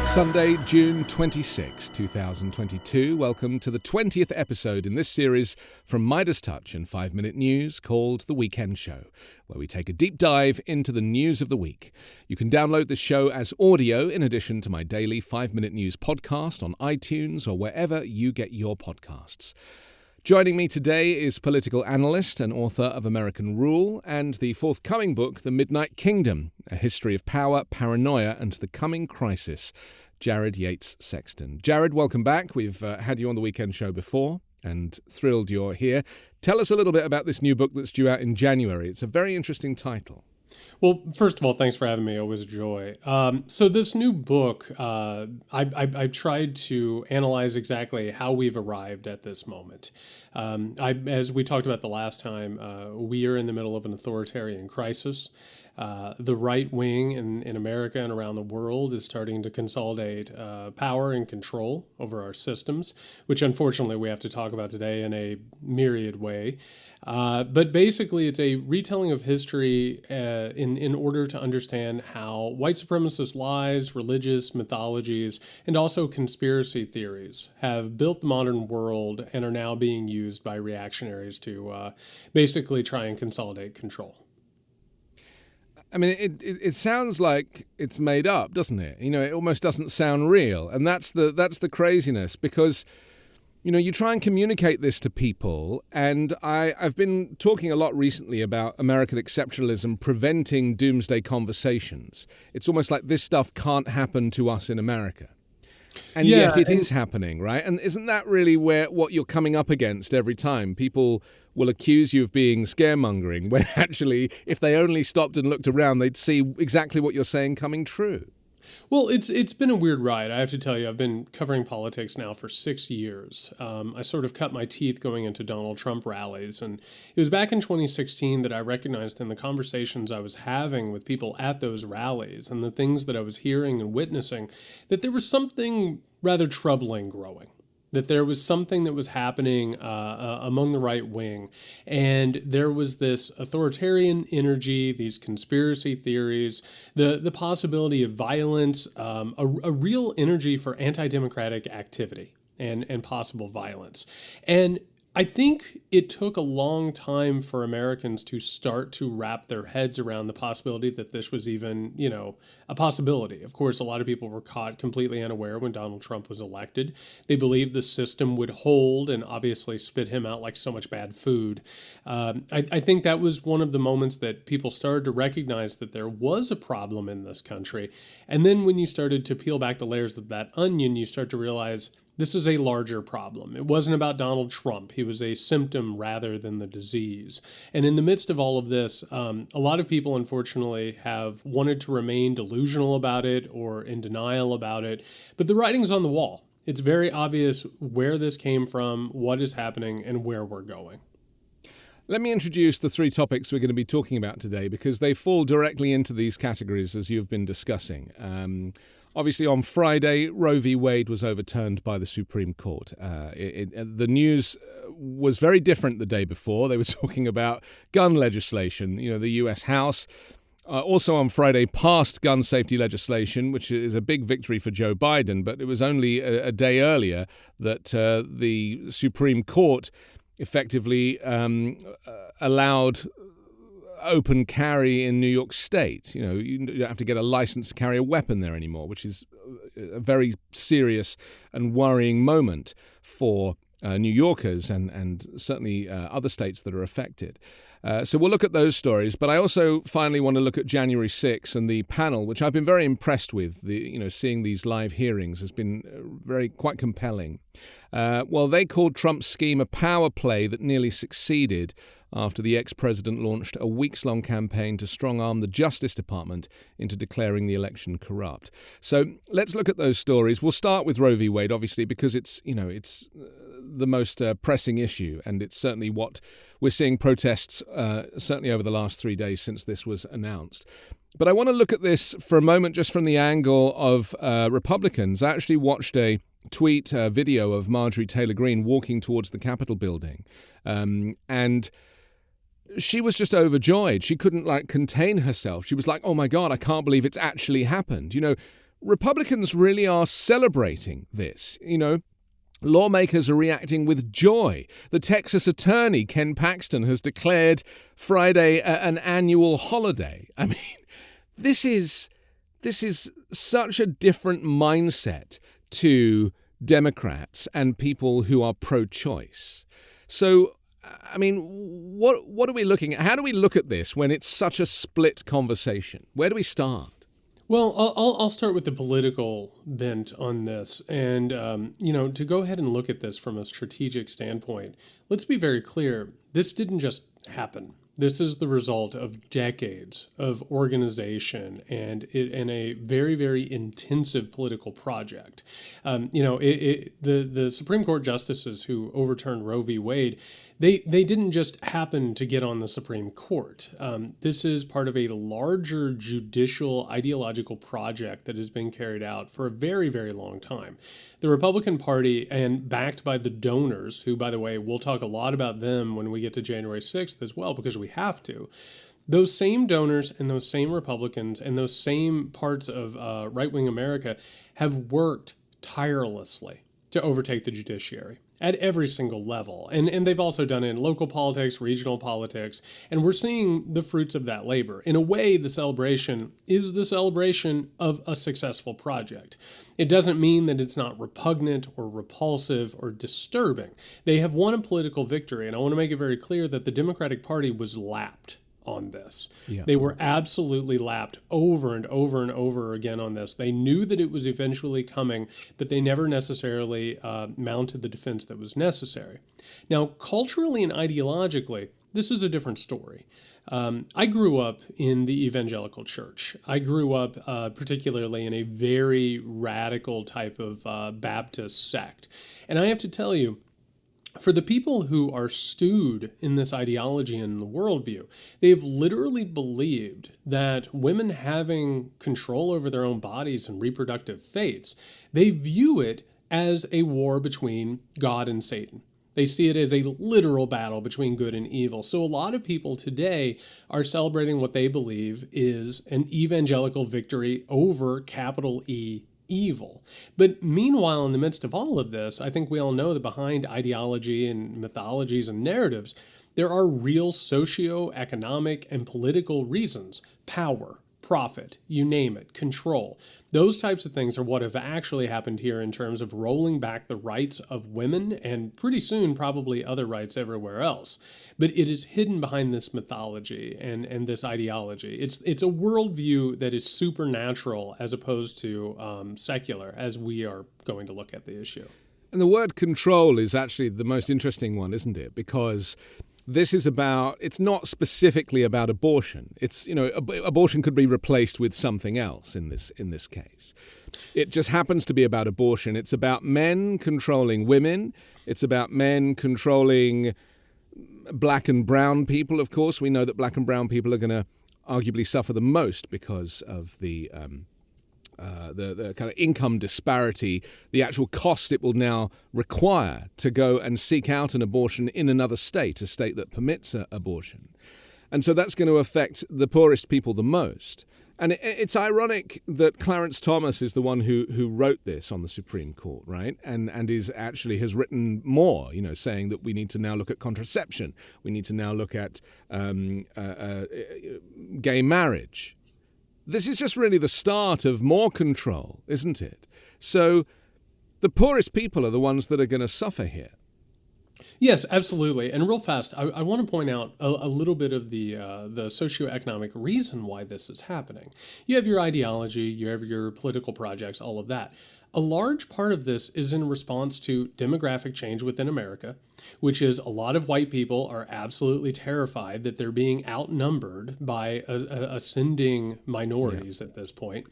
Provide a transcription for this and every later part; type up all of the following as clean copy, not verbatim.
It's Sunday, June 26, 2022. Welcome to the 20th episode in this series from Midas Touch and 5-Minute News called The Weekend Show, where we take a deep dive into the news of the week. You can download the show as audio in addition to my daily 5-Minute News podcast on iTunes or wherever you get your podcasts. Joining me today is political analyst and author of American Rule and the forthcoming book, The Midnight Kingdom, A History of Power, Paranoia and the Coming Crisis, Jared Yates Sexton. Jared, welcome back. We've had you on the weekend show before and thrilled you're here. Tell us a little bit about this new book that's due out in January. It's a very interesting title. Well, first of all, thanks for having me. Always a joy. So this new book, I tried to analyze exactly how we've arrived at this moment. As we talked about the last time, we are in the middle of an authoritarian crisis. The right wing in America and around the world is starting to consolidate power and control over our systems, which unfortunately we have to talk about today in a myriad way. But basically, it's a retelling of history in order to understand how white supremacist lies, religious mythologies, and also conspiracy theories have built the modern world and are now being used by reactionaries to basically try and consolidate control. I mean, it sounds like it's made up, doesn't it? You know, it almost doesn't sound real. And that's the craziness because, you know, you try and communicate this to people. And I've been talking a lot recently about American exceptionalism preventing doomsday conversations. It's almost like this stuff can't happen to us in America. And yet it is happening, right? And isn't that really what you're coming up against every time? People will accuse you of being scaremongering when actually, if they only stopped and looked around, they'd see exactly what you're saying coming true. Well, it's been a weird ride. I have to tell you, I've been covering politics now for 6 years. I sort of cut my teeth going into Donald Trump rallies. And it was back in 2016 that I recognized in the conversations I was having with people at those rallies and the things that I was hearing and witnessing, that there was something rather troubling growing. That there was something that was happening among the right wing. And there was this authoritarian energy, these conspiracy theories, the possibility of violence, a real energy for anti-democratic activity and possible violence. And I think it took a long time for Americans to start to wrap their heads around the possibility that this was even, a possibility. Of course, a lot of people were caught completely unaware when Donald Trump was elected. They believed the system would hold and obviously spit him out like so much bad food. I think that was one of the moments that people started to recognize that there was a problem in this country. And then when you started to peel back the layers of that onion, you start to realize this is a larger problem. It wasn't about Donald Trump. He was a symptom rather than the disease. And in the midst of all of this, a lot of people, unfortunately, have wanted to remain delusional about it or in denial about it. But the writing's on the wall. It's very obvious where this came from, what is happening, and where we're going. Let me introduce the three topics we're going to be talking about today because they fall directly into these categories as you've been discussing. Obviously, on Friday, Roe v. Wade was overturned by the Supreme Court. The news was very different the day before. They were talking about gun legislation. You know, the U.S. House also on Friday passed gun safety legislation, which is a big victory for Joe Biden. But it was only a day earlier that the Supreme Court effectively allowed open carry in New York State. You know, you don't have to get a license to carry a weapon there anymore, which is a very serious and worrying moment for New Yorkers and certainly other states that are affected. So we'll look at those stories. But I also finally want to look at January 6th and the panel, which I've been very impressed with. Seeing these live hearings has been quite compelling. They called Trump's scheme a power play that nearly succeeded after the ex-president launched a weeks-long campaign to strong-arm the Justice Department into declaring the election corrupt. So let's look at those stories. We'll start with Roe v. Wade, obviously, because it's the most pressing issue, and it's certainly what we're seeing protests certainly over the last 3 days since this was announced. But I want to look at this for a moment just from the angle of Republicans. I actually watched a video of Marjorie Taylor Greene walking towards the Capitol building, and she was just overjoyed. She couldn't contain herself. She was like, "Oh my God, I can't believe it's actually happened." Republicans really are celebrating this. Lawmakers are reacting with joy. The Texas attorney, Ken Paxton, has declared Friday an annual holiday. I mean, this is such a different mindset to Democrats and people who are pro-choice. So, I mean, what are we looking at? How do we look at this when it's such a split conversation? Where do we start? Well, I'll start with the political bent on this. And, to go ahead and look at this from a strategic standpoint, let's be very clear. This didn't just happen. This is the result of decades of organization and a very, very intensive political project. The Supreme Court justices who overturned Roe v. Wade, they didn't just happen to get on the Supreme Court. This is part of a larger judicial ideological project that has been carried out for a very, very long time. The Republican Party, and backed by the donors, who, by the way, we'll talk a lot about them when we get to January 6th as well, because we have to. Those same donors and those same Republicans and those same parts of right-wing America have worked tirelessly to overtake the judiciary at every single level. And they've also done it in local politics, regional politics, and we're seeing the fruits of that labor. In a way, the celebration is the celebration of a successful project. It doesn't mean that it's not repugnant or repulsive or disturbing. They have won a political victory, and I want to make it very clear that the Democratic Party was lapped on this. Yeah. They were absolutely lapped over and over and over again on this. They knew that it was eventually coming, but they never necessarily mounted the defense that was necessary. Now, culturally and ideologically, this is a different story. I grew up in the evangelical church. I grew up particularly in a very radical type of Baptist sect. And I have to tell you, for the people who are stewed in this ideology and the worldview, they've literally believed that women having control over their own bodies and reproductive fates, they view it as a war between God and Satan. They see it as a literal battle between good and evil. So a lot of people today are celebrating what they believe is an evangelical victory over capital E evil. But meanwhile, in the midst of all of this, I think we all know that behind ideology and mythologies and narratives, there are real socio-economic and political reasons. Power, profit, you name it, control. Those types of things are what have actually happened here in terms of rolling back the rights of women and pretty soon probably other rights everywhere else. But it is hidden behind this mythology and this ideology. It's a worldview that is supernatural as opposed to secular, as we are going to look at the issue. And the word control is actually the most interesting one, isn't it? Because this is it's not specifically about abortion. It's, abortion could be replaced with something else in this case. It just happens to be about abortion. It's about men controlling women. It's about men controlling black and brown people, of course. We know that black and brown people are going to arguably suffer the most because of the kind of income disparity, the actual cost it will now require to go and seek out an abortion in another state, a state that permits abortion. And so that's going to affect the poorest people the most. And it's ironic that Clarence Thomas is the one who wrote this on the Supreme Court, right? And has written more, saying that we need to now look at contraception. We need to now look at gay marriage. This is just really the start of more control, isn't it? So the poorest people are the ones that are going to suffer here. Yes, absolutely. And real fast, I want to point out a little bit of the socioeconomic reason why this is happening. You have your ideology, you have your political projects, all of that. A large part of this is in response to demographic change within America, which is a lot of white people are absolutely terrified that they're being outnumbered by ascending minorities at this point.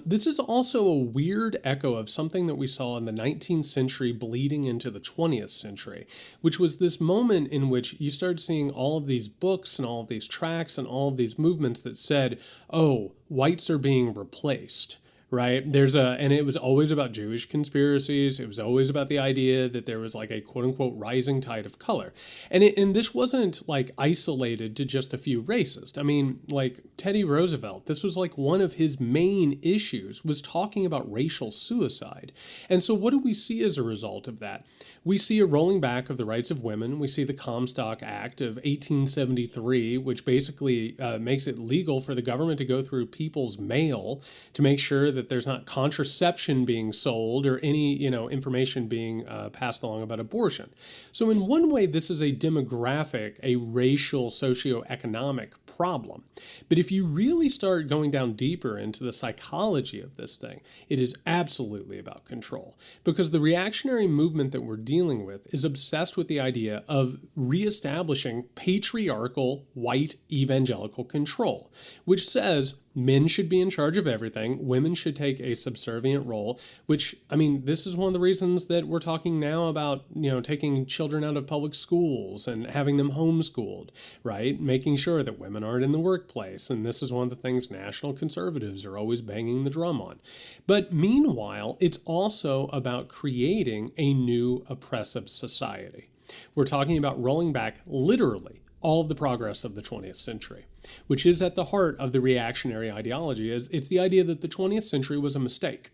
This is also a weird echo of something that we saw in the 19th century bleeding into the 20th century, which was this moment in which you started seeing all of these books and all of these tracts and all of these movements that said, oh, whites are being replaced. right? And it was always about Jewish conspiracies. It was always about the idea that there was like a quote unquote rising tide of color. And this wasn't like isolated to just a few racists. I mean, like Teddy Roosevelt, this was like one of his main issues was talking about racial suicide. And so what do we see as a result of that? We see a rolling back of the rights of women. We see the Comstock Act of 1873, which basically makes it legal for the government to go through people's mail to make sure that there's not contraception being sold or any, information being passed along about abortion. So in one way, this is a demographic, a racial, socioeconomic problem. But if you really start going down deeper into the psychology of this thing, it is absolutely about control. Because the reactionary movement that we're dealing with is obsessed with the idea of reestablishing patriarchal white evangelical control, which says men should be in charge of everything. Women should take a subservient role, which, I mean, this is one of the reasons that we're talking now about, taking children out of public schools and having them homeschooled, right? Making sure that women aren't in the workplace. And this is one of the things national conservatives are always banging the drum on. But meanwhile, it's also about creating a new oppressive society. We're talking about rolling back literally all of the progress of the 20th century, which is at the heart of the reactionary ideology. It's the idea that the 20th century was a mistake,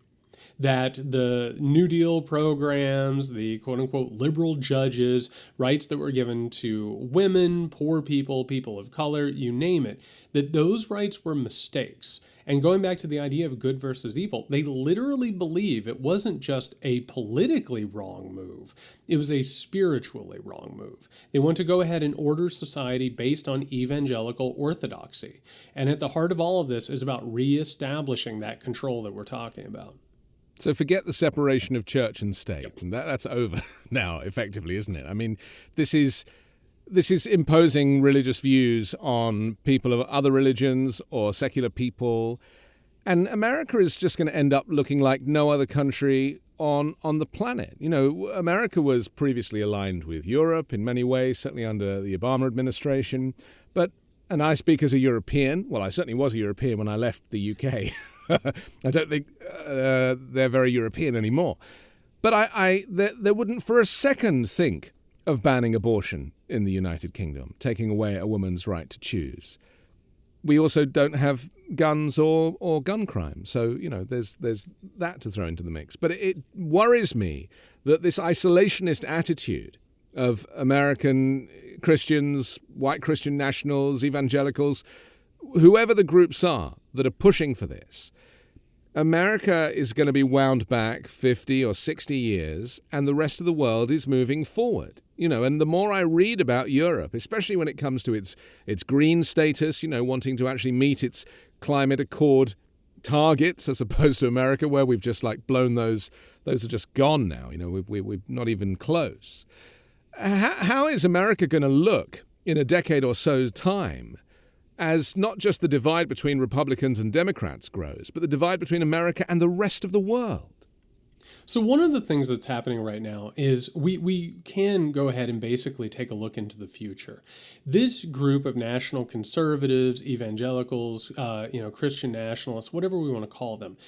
that the New Deal programs, the quote-unquote liberal judges, rights that were given to women, poor people, people of color, you name it, that those rights were mistakes. And going back to the idea of good versus evil, they literally believe it wasn't just a politically wrong move. It was a spiritually wrong move. They want to go ahead and order society based on evangelical orthodoxy. And at the heart of all of this is about reestablishing that control that we're talking about. So forget the separation of church and state. And that's over now, effectively, isn't it? I mean, this is imposing religious views on people of other religions or secular people. And America is just going to end up looking like no other country on the planet. America was previously aligned with Europe in many ways, certainly under the Obama administration. And I speak as a European. Well, I certainly was a European when I left the UK. I don't think they're very European anymore. But they wouldn't for a second think of banning abortion in the United Kingdom, taking away a woman's right to choose. We also don't have guns or gun crime. So, there's that to throw into the mix. But it worries me that this isolationist attitude of American Christians, white Christian nationals, evangelicals, whoever the groups are that are pushing for this, America is going to be wound back 50 or 60 years, and the rest of the world is moving forward. And the more I read about Europe, especially when it comes to its green status, wanting to actually meet its climate accord targets, as opposed to America, where we've just blown those are just gone now. We're not even close. How is America going to look in a decade or so's time as not just the divide between Republicans and Democrats grows, but the divide between America and the rest of the world? So one of the things that's happening right now is we can go ahead and basically take a look into the future. This group of national conservatives, evangelicals, Christian nationalists, whatever we want to call them,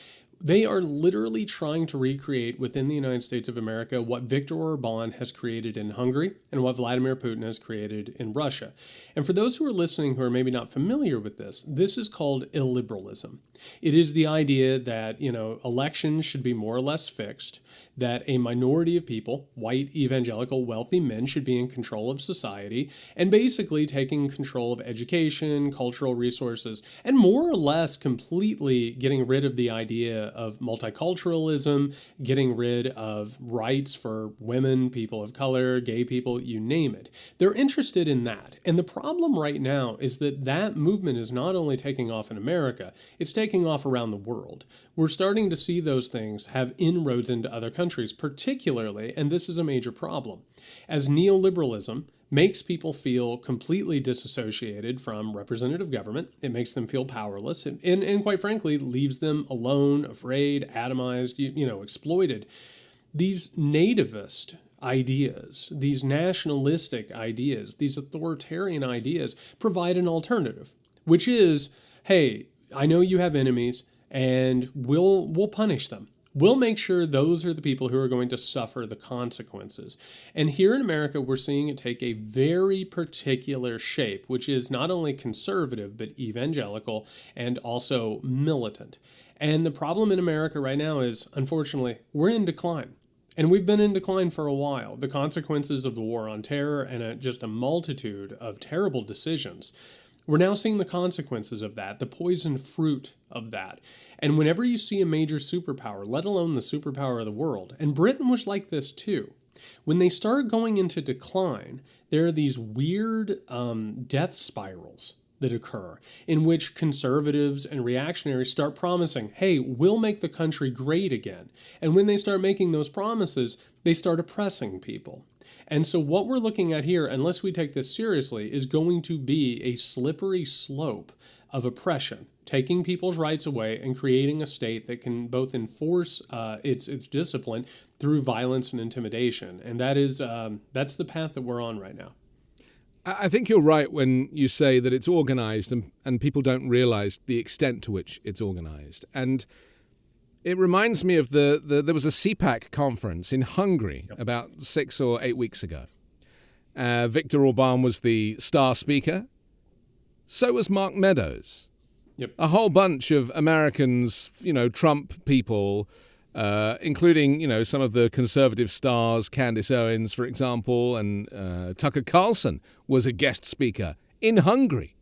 they are literally trying to recreate within the United States of America what Viktor Orban has created in Hungary and what Vladimir Putin has created in Russia. And for those who are listening who are maybe not familiar with this is called illiberalism. It is the idea that, elections should be more or less fixed, that a minority of people, white, evangelical, wealthy men, should be in control of society, and basically taking control of education, cultural resources, and more or less completely getting rid of the idea of multiculturalism, getting rid of rights for women, people of color, gay people, you name it. They're interested in that. And the problem right now is that movement is not only taking off in America, it's taking off around the world. We're starting to see those things have inroads into other countries, particularly, and this is a major problem, as neoliberalism makes people feel completely disassociated from representative government. It makes them feel powerless and quite frankly, leaves them alone, afraid, atomized, exploited. These nativist ideas, these nationalistic ideas, these authoritarian ideas provide an alternative, which is, hey, I know you have enemies, and we'll punish them. We'll make sure those are the people who are going to suffer the consequences. And here in America, we're seeing it take a very particular shape, which is not only conservative, but evangelical and also militant. And the problem in America right now is, unfortunately, we're in decline. And we've been in decline for a while. The consequences of the war on terror and just a multitude of terrible decisions. We're now seeing the consequences of that, the poison fruit of that. And whenever you see a major superpower, let alone the superpower of the world, and Britain was like this too, when they start going into decline, there are these weird death spirals that occur in which conservatives and reactionaries start promising, hey, we'll make the country great again. And when they start making those promises, they start oppressing people. And so what we're looking at here, unless we take this seriously, is going to be a slippery slope of oppression, taking people's rights away and creating a state that can both enforce its discipline through violence and intimidation. And that's the path that we're on right now. I think you're right when you say that it's organized and people don't realize the extent to which it's organized. And it reminds me of there was a CPAC conference in Hungary about 6 or 8 weeks ago. Viktor Orban was the star speaker. So was Mark Meadows. Yep. A whole bunch of Americans, Trump people, including, some of the conservative stars, Candace Owens, for example, and Tucker Carlson was a guest speaker in Hungary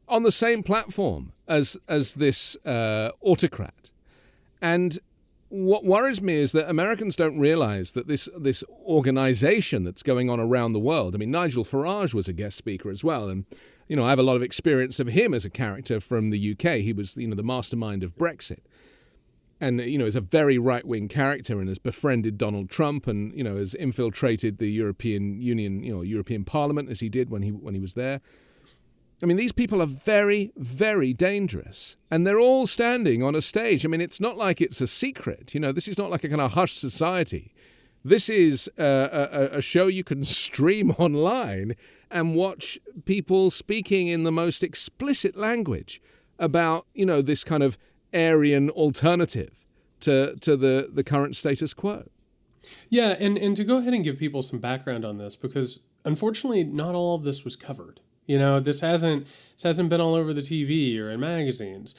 on the same platform as this autocrat. And what worries me is that Americans don't realize that this organization that's going on around the world, I mean, Nigel Farage was a guest speaker as well, and I have a lot of experience of him as a character from the UK. He was, the mastermind of Brexit. And, is a very right-wing character and has befriended Donald Trump and, has infiltrated the European Union, European Parliament as he did when he was there. I mean, these people are very, very dangerous. And they're all standing on a stage. I mean, it's not like it's a secret. This is not like a kind of hushed society. This is a show you can stream online and watch people speaking in the most explicit language about, this kind of Aryan alternative to the current status quo. Yeah, and to go ahead and give people some background on this, because unfortunately not all of this was covered. This hasn't been all over the TV or in magazines.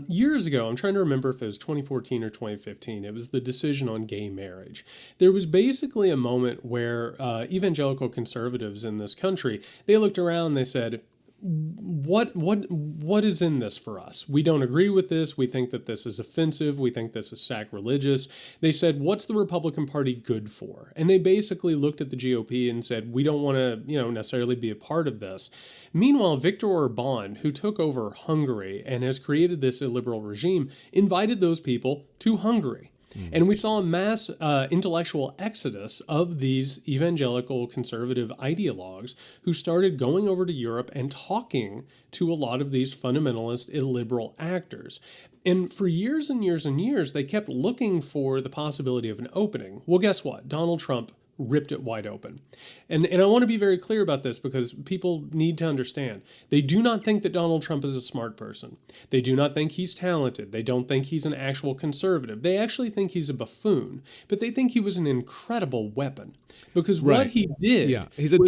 Years ago, I'm trying to remember if it was 2014 or 2015, it was the decision on gay marriage. There was basically a moment where evangelical conservatives in this country, they looked around and they said, what is in this for us? We don't agree with this. We think that this is offensive. We think this is sacrilegious. They said, what's the Republican Party good for? And they basically looked at the GOP and said, we don't want to, necessarily be a part of this. Meanwhile, Viktor Orban, who took over Hungary and has created this illiberal regime, invited those people to Hungary. And we saw a mass intellectual exodus of these evangelical conservative ideologues who started going over to Europe and talking to a lot of these fundamentalist illiberal actors. And for years and years and years, they kept looking for the possibility of an opening. Well, guess what? Donald Trump ripped it wide open. And I want to be very clear about this because people need to understand. They do not think that Donald Trump is a smart person. They do not think he's talented. They don't think he's an actual conservative. They actually think he's a buffoon, but they think he was an incredible weapon. Because what he did... Yeah, he's a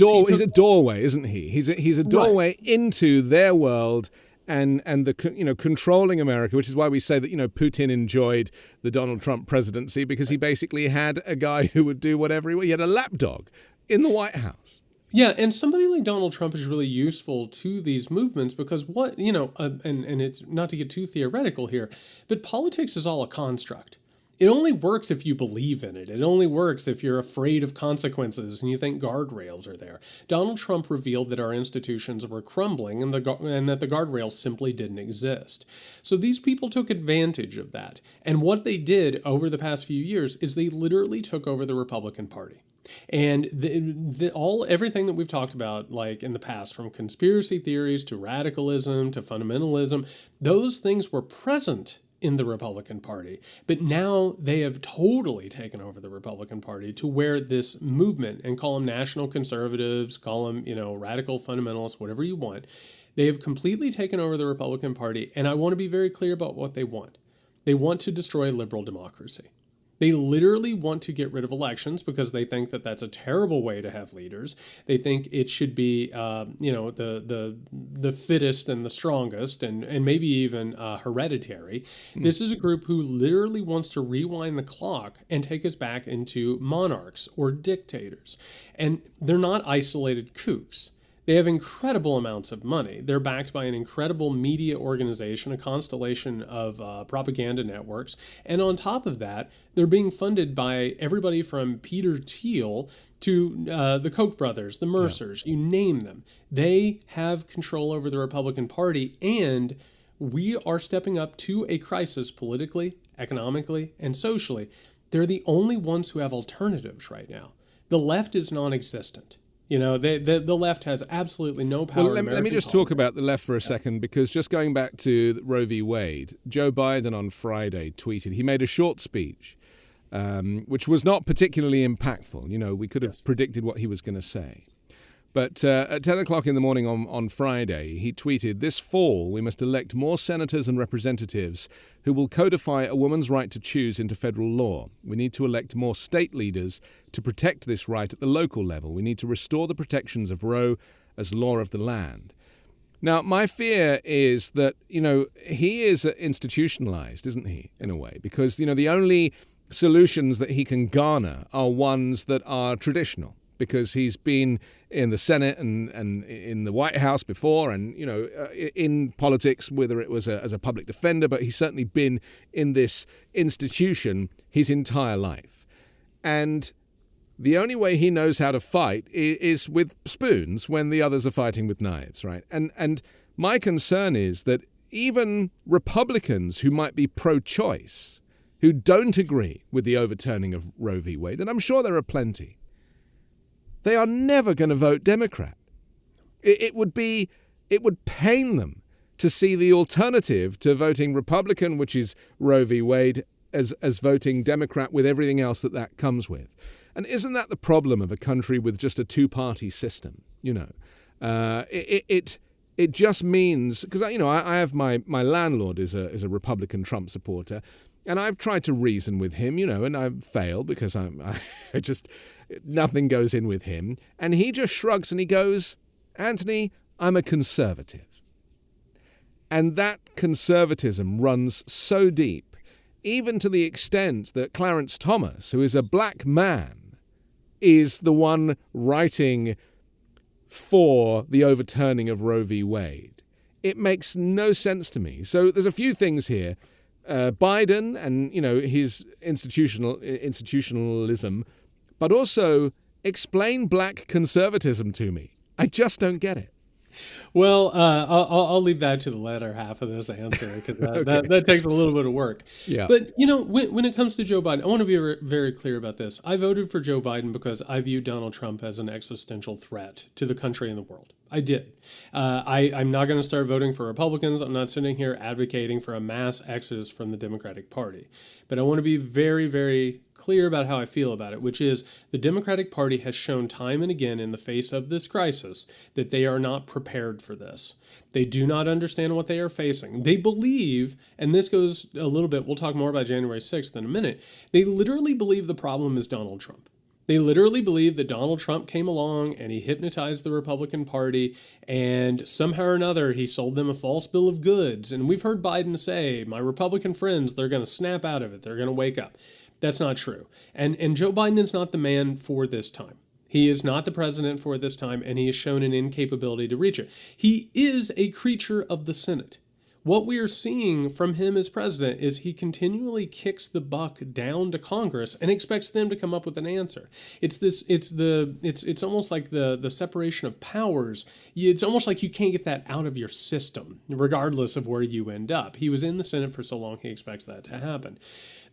doorway, isn't he? He's a doorway into their world and the controlling America, which is why we say that Putin enjoyed the Donald Trump presidency because he basically had a guy who would do whatever he had a lapdog in the White House. Yeah, and somebody like Donald Trump is really useful to these movements because and it's not to get too theoretical here, but politics is all a construct. It only works if you believe in it. It only works if you're afraid of consequences and you think guardrails are there. Donald Trump revealed that our institutions were crumbling and that the guardrails simply didn't exist. So these people took advantage of that. And what they did over the past few years is they literally took over the Republican Party. And everything that we've talked about, like in the past, from conspiracy theories to radicalism to fundamentalism, those things were present in the Republican Party. But now they have totally taken over the Republican Party to where this movement, and call them national conservatives, call them, radical fundamentalists, whatever you want, They have completely taken over the Republican Party, and I want to be very clear about what they want. They want to destroy liberal democracy. They literally want to get rid of elections because they think that that's a terrible way to have leaders. They think it should be, the fittest and the strongest, and maybe even hereditary. This is a group who literally wants to rewind the clock and take us back into monarchs or dictators. And they're not isolated kooks. They have incredible amounts of money. They're backed by an incredible media organization, a constellation of propaganda networks. And on top of that, they're being funded by everybody from Peter Thiel to the Koch brothers, the Mercers, you name them. They have control over the Republican Party, and we are stepping up to a crisis politically, economically, and socially. They're the only ones who have alternatives right now. The left is non-existent. The left has absolutely no power. Well, let me just talk about the left for a second, because just going back to Roe v. Wade, Joe Biden on Friday tweeted, he made a short speech, which was not particularly impactful. We could have predicted what he was going to say. But at 10 o'clock in the morning on Friday, he tweeted, "This fall, we must elect more senators and representatives who will codify a woman's right to choose into federal law. We need to elect more state leaders to protect this right at the local level. We need to restore the protections of Roe as law of the land." Now, my fear is that, he is institutionalized, isn't he, in a way? Because, the only solutions that he can garner are ones that are traditional, because he's been in the Senate and in the White House before, and in politics, whether it was as a public defender, but he's certainly been in this institution his entire life. And the only way he knows how to fight is with spoons when the others are fighting with knives, right? And my concern is that even Republicans who might be pro-choice, who don't agree with the overturning of Roe v. Wade, and I'm sure there are plenty, they are never going to vote Democrat. It would pain them to see the alternative to voting Republican, which is Roe v. Wade, as voting Democrat with everything else that comes with. And isn't that the problem of a country with just a two-party system? It just means, because I have my landlord is a Republican Trump supporter, and I've tried to reason with him, and I've failed because I just nothing goes in with him. And he just shrugs and he goes, "Anthony, I'm a conservative." And that conservatism runs so deep, even to the extent that Clarence Thomas, who is a black man, is the one writing for the overturning of Roe v. Wade. It makes no sense to me. So there's a few things here. Biden and, his institutionalism, but also explain black conservatism to me. I just don't get it. Well, I'll leave that to the latter half of this answer, because that takes a little bit of work. Yeah. But, when it comes to Joe Biden, I want to be very clear about this. I voted for Joe Biden because I view Donald Trump as an existential threat to the country and the world. I did. I'm not going to start voting for Republicans. I'm not sitting here advocating for a mass exodus from the Democratic Party. But I want to be very, very clear about how I feel about it, which is the Democratic Party has shown time and again in the face of this crisis that they are not prepared for this. They do not understand what they are facing. They believe, and this goes a little bit, we'll talk more about January 6th in a minute, they literally believe the problem is Donald Trump. They literally believe that Donald Trump came along and he hypnotized the Republican Party, and somehow or another he sold them a false bill of goods. And we've heard Biden say, my Republican friends, they're going to snap out of it. They're going to wake up. That's not true. And Joe Biden is not the man for this time. He is not the president for this time, and he has shown an incapability to reach it. He is a creature of the Senate. What we are seeing from him as president is he continually kicks the buck down to Congress and expects them to come up with an answer. It's almost like the separation of powers. It's almost like you can't get that out of your system, regardless of where you end up. He was in the Senate for so long, he expects that to happen.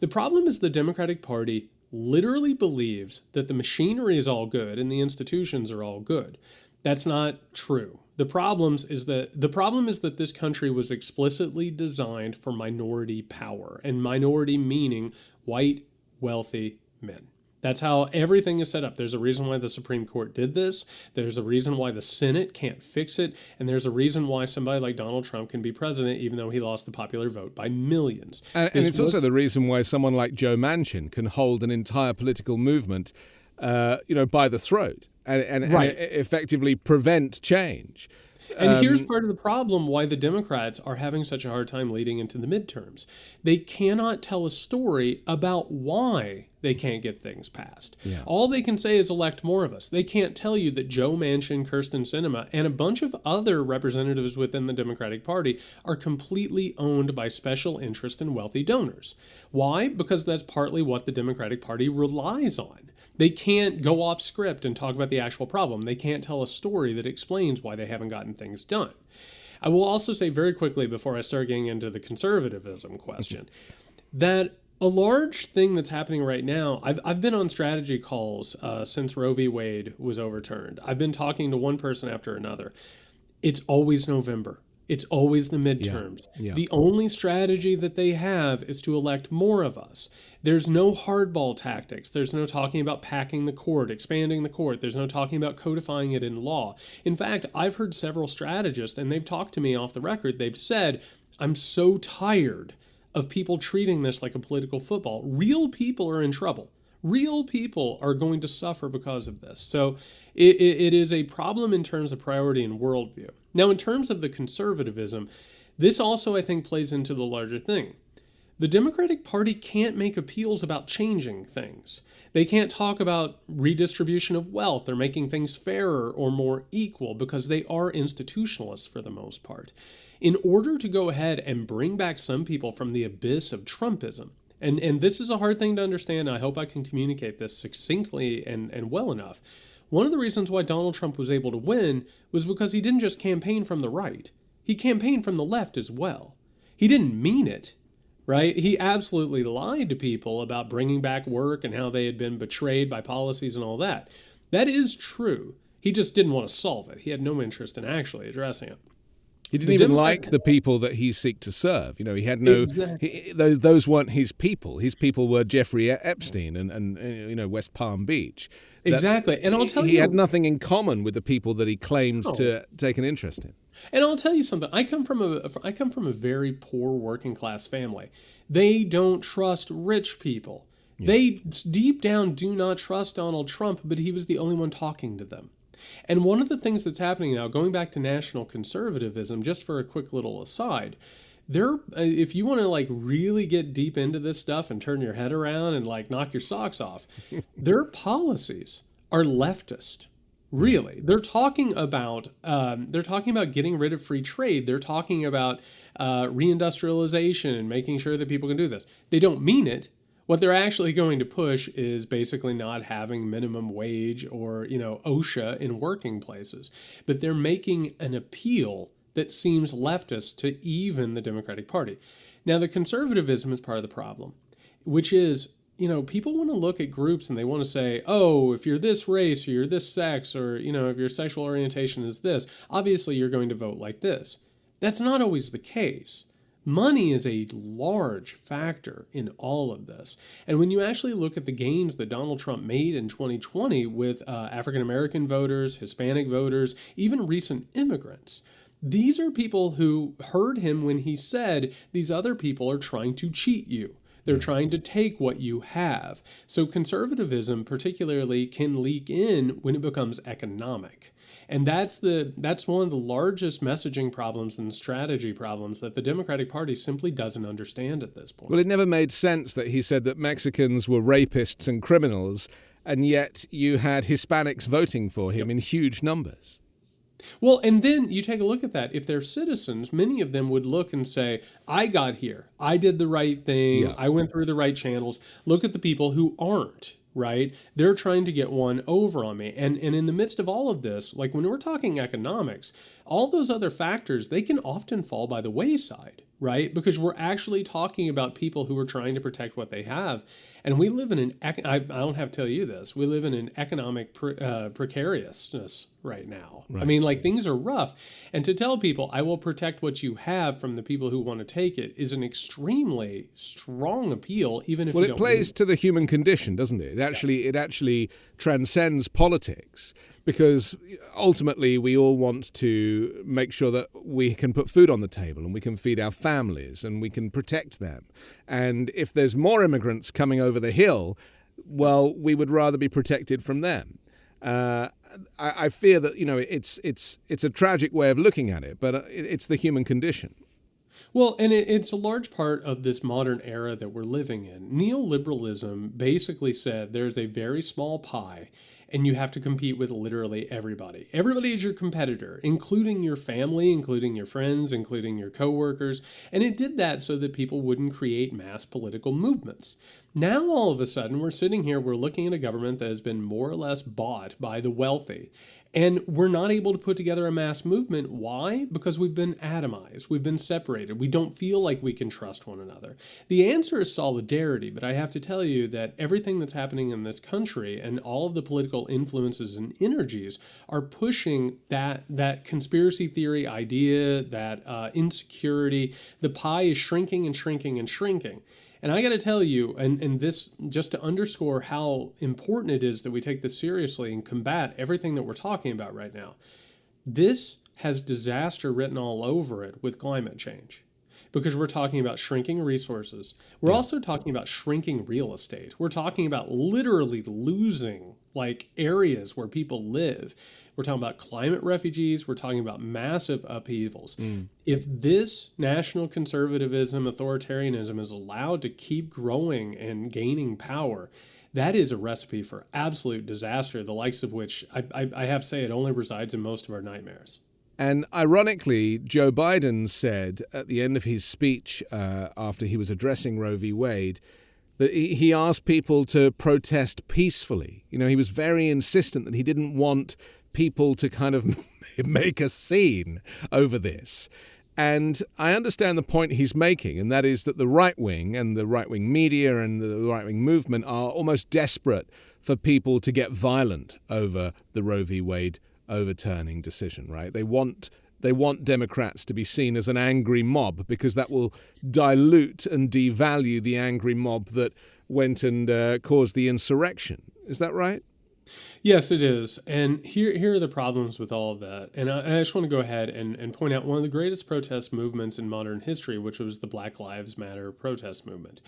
The problem is the Democratic Party literally believes that the machinery is all good and the institutions are all good. That's not true. The problem is that this country was explicitly designed for minority power, and minority meaning white, wealthy men. That's how everything is set up. There's a reason why the Supreme Court did this. There's a reason why the Senate can't fix it. And there's a reason why somebody like Donald Trump can be president, even though he lost the popular vote by millions. And it's also the reason why someone like Joe Manchin can hold an entire political movement, by the throat and effectively prevent change. And here's part of the problem why the Democrats are having such a hard time leading into the midterms. They cannot tell a story about why they can't get things passed. Yeah. All they can say is elect more of us. They can't tell you that Joe Manchin, Kyrsten Sinema, and a bunch of other representatives within the Democratic Party are completely owned by special interest and wealthy donors. Why? Because that's partly what the Democratic Party relies on. They can't go off script and talk about the actual problem. They can't tell a story that explains why they haven't gotten things done. I will also say very quickly before I start getting into the conservatism question that a large thing that's happening right now, I've been on strategy calls since Roe v. Wade was overturned. I've been talking to one person after another. It's always November. It's always the midterms. Yeah. The only strategy that they have is to elect more of us. There's no hardball tactics. There's no talking about packing the court, expanding the court. There's no talking about codifying it in law. In fact, I've heard several strategists, and they've talked to me off the record. They've said, I'm so tired of people treating this like a political football. Real people are in trouble. Real people are going to suffer because of this. So it is a problem in terms of priority and worldview. Now, in terms of the conservatism, this also, I think, plays into the larger thing. The Democratic Party can't make appeals about changing things. They can't talk about redistribution of wealth or making things fairer or more equal because they are institutionalists for the most part. In order to go ahead and bring back some people from the abyss of Trumpism, and this is a hard thing to understand. I hope I can communicate this succinctly and well enough. One of the reasons why Donald Trump was able to win was because he didn't just campaign from the right. He campaigned from the left as well. He didn't mean it, right? He absolutely lied to people about bringing back work and how they had been betrayed by policies and all that. That is true. He just didn't want to solve it. He had no interest in actually addressing it. He didn't even like the people that he seek to serve. He had no. Exactly. Those weren't his people. His people were Jeffrey Epstein and West Palm Beach. Exactly, and I'll tell you, he had nothing in common with the people that he claims to take an interest in. And I'll tell you something. I come from a very poor working class family. They don't trust rich people. Yeah. They deep down do not trust Donald Trump, but he was the only one talking to them. And one of the things that's happening now, going back to national conservatism, just for a quick little aside, if you want to really get deep into this stuff and turn your head around and knock your socks off, their policies are leftist. Really, they're talking about getting rid of free trade. They're talking about reindustrialization and making sure that people can do this. They don't mean it. What they're actually going to push is basically not having minimum wage or, OSHA in working places. But they're making an appeal that seems leftist to even the Democratic Party. Now, the conservatism is part of the problem, which is, people want to look at groups and they want to say, oh, if you're this race or you're this sex or, if your sexual orientation is this, obviously you're going to vote like this. That's not always the case. Money is a large factor in all of this. And when you actually look at the gains that Donald Trump made in 2020 with African-American voters, Hispanic voters, even recent immigrants, these are people who heard him when he said these other people are trying to cheat you. They're trying to take what you have. So conservatism particularly can leak in when it becomes economic. And that's one of the largest messaging problems and strategy problems that the Democratic Party simply doesn't understand at this point. Well, it never made sense that he said that Mexicans were rapists and criminals, and yet you had Hispanics voting for him in huge numbers. Well, and then you take a look at that. If they're citizens, many of them would look and say, I got here. I did the right thing. Yeah. I went through the right channels. Look at the people who aren't, right? They're trying to get one over on me. And in the midst of all of this, when we're talking economics, all those other factors, they can often fall by the wayside, right? Because we're actually talking about people who are trying to protect what they have. And we live in I don't have to tell you this, we live in an economic precariousness right now. Right. I mean, like, things are rough. And to tell people, I will protect what you have from the people who want to take it is an extremely strong appeal, even if well, you it don't plays mean it. to the human condition, doesn't it? It actually transcends politics, because ultimately we all want to make sure that we can put food on the table and we can feed our families and we can protect them. And if there's more immigrants coming over the hill, well, we would rather be protected from them. I fear that, it's a tragic way of looking at it, but it's the human condition. Well, and it's a large part of this modern era that we're living in. Neoliberalism basically said there's a very small pie, and you have to compete with literally everybody. Everybody is your competitor, including your family, including your friends, including your coworkers. And it did that so that people wouldn't create mass political movements. Now, all of a sudden, we're sitting here, we're looking at a government that has been more or less bought by the wealthy. And we're not able to put together a mass movement. Why? Because we've been atomized. We've been separated. We don't feel like we can trust one another. The answer is solidarity, but I have to tell you that everything that's happening in this country and all of the political influences and energies are pushing that conspiracy theory idea, that insecurity. The pie is shrinking and shrinking and shrinking. And I got to tell you, and this just to underscore how important it is that we take this seriously and combat everything that we're talking about right now, this has disaster written all over it with climate change. Because we're talking about shrinking resources. We're also talking about shrinking real estate. We're talking about literally losing areas where people live. We're talking about climate refugees. We're talking about massive upheavals. If this national conservatism, authoritarianism is allowed to keep growing and gaining power, that is a recipe for absolute disaster, the likes of which I have to say it only resides in most of our nightmares. And ironically, Joe Biden said at the end of his speech after he was addressing Roe v. Wade that he asked people to protest peacefully. He was very insistent that he didn't want people to kind of make a scene over this. And I understand the point he's making, and that is that the right wing and the right wing media and the right wing movement are almost desperate for people to get violent over the Roe v. Wade overturning decision, right? They want Democrats to be seen as an angry mob, because that will dilute and devalue the angry mob that went and caused the insurrection. Is that right? Yes, it is. And here are the problems with all of that. And I just want to go ahead and point out one of the greatest protest movements in modern history, which was the Black Lives Matter protest movement.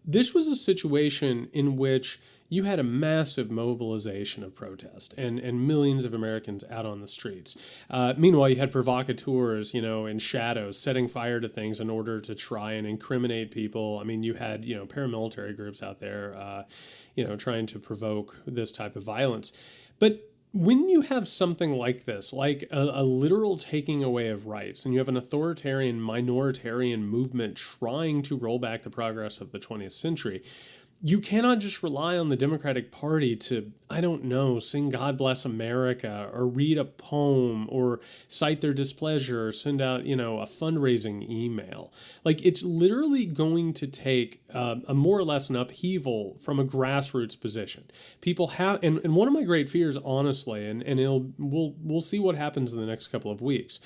This was a situation in which you had a massive mobilization of protest and millions of Americans out on the streets. Meanwhile, you had provocateurs, in shadows, setting fire to things in order to try and incriminate people. I mean, you had, paramilitary groups out there, trying to provoke this type of violence. But when you have something like this, like a literal taking away of rights, and you have an authoritarian, minoritarian movement trying to roll back the progress of the 20th century, you cannot just rely on the Democratic Party to, sing God Bless America or read a poem or cite their displeasure or send out, a fundraising email. It's literally going to take a more or less an upheaval from a grassroots position. People have, and one of my great fears, honestly, and we'll see what happens in the next couple of weeks.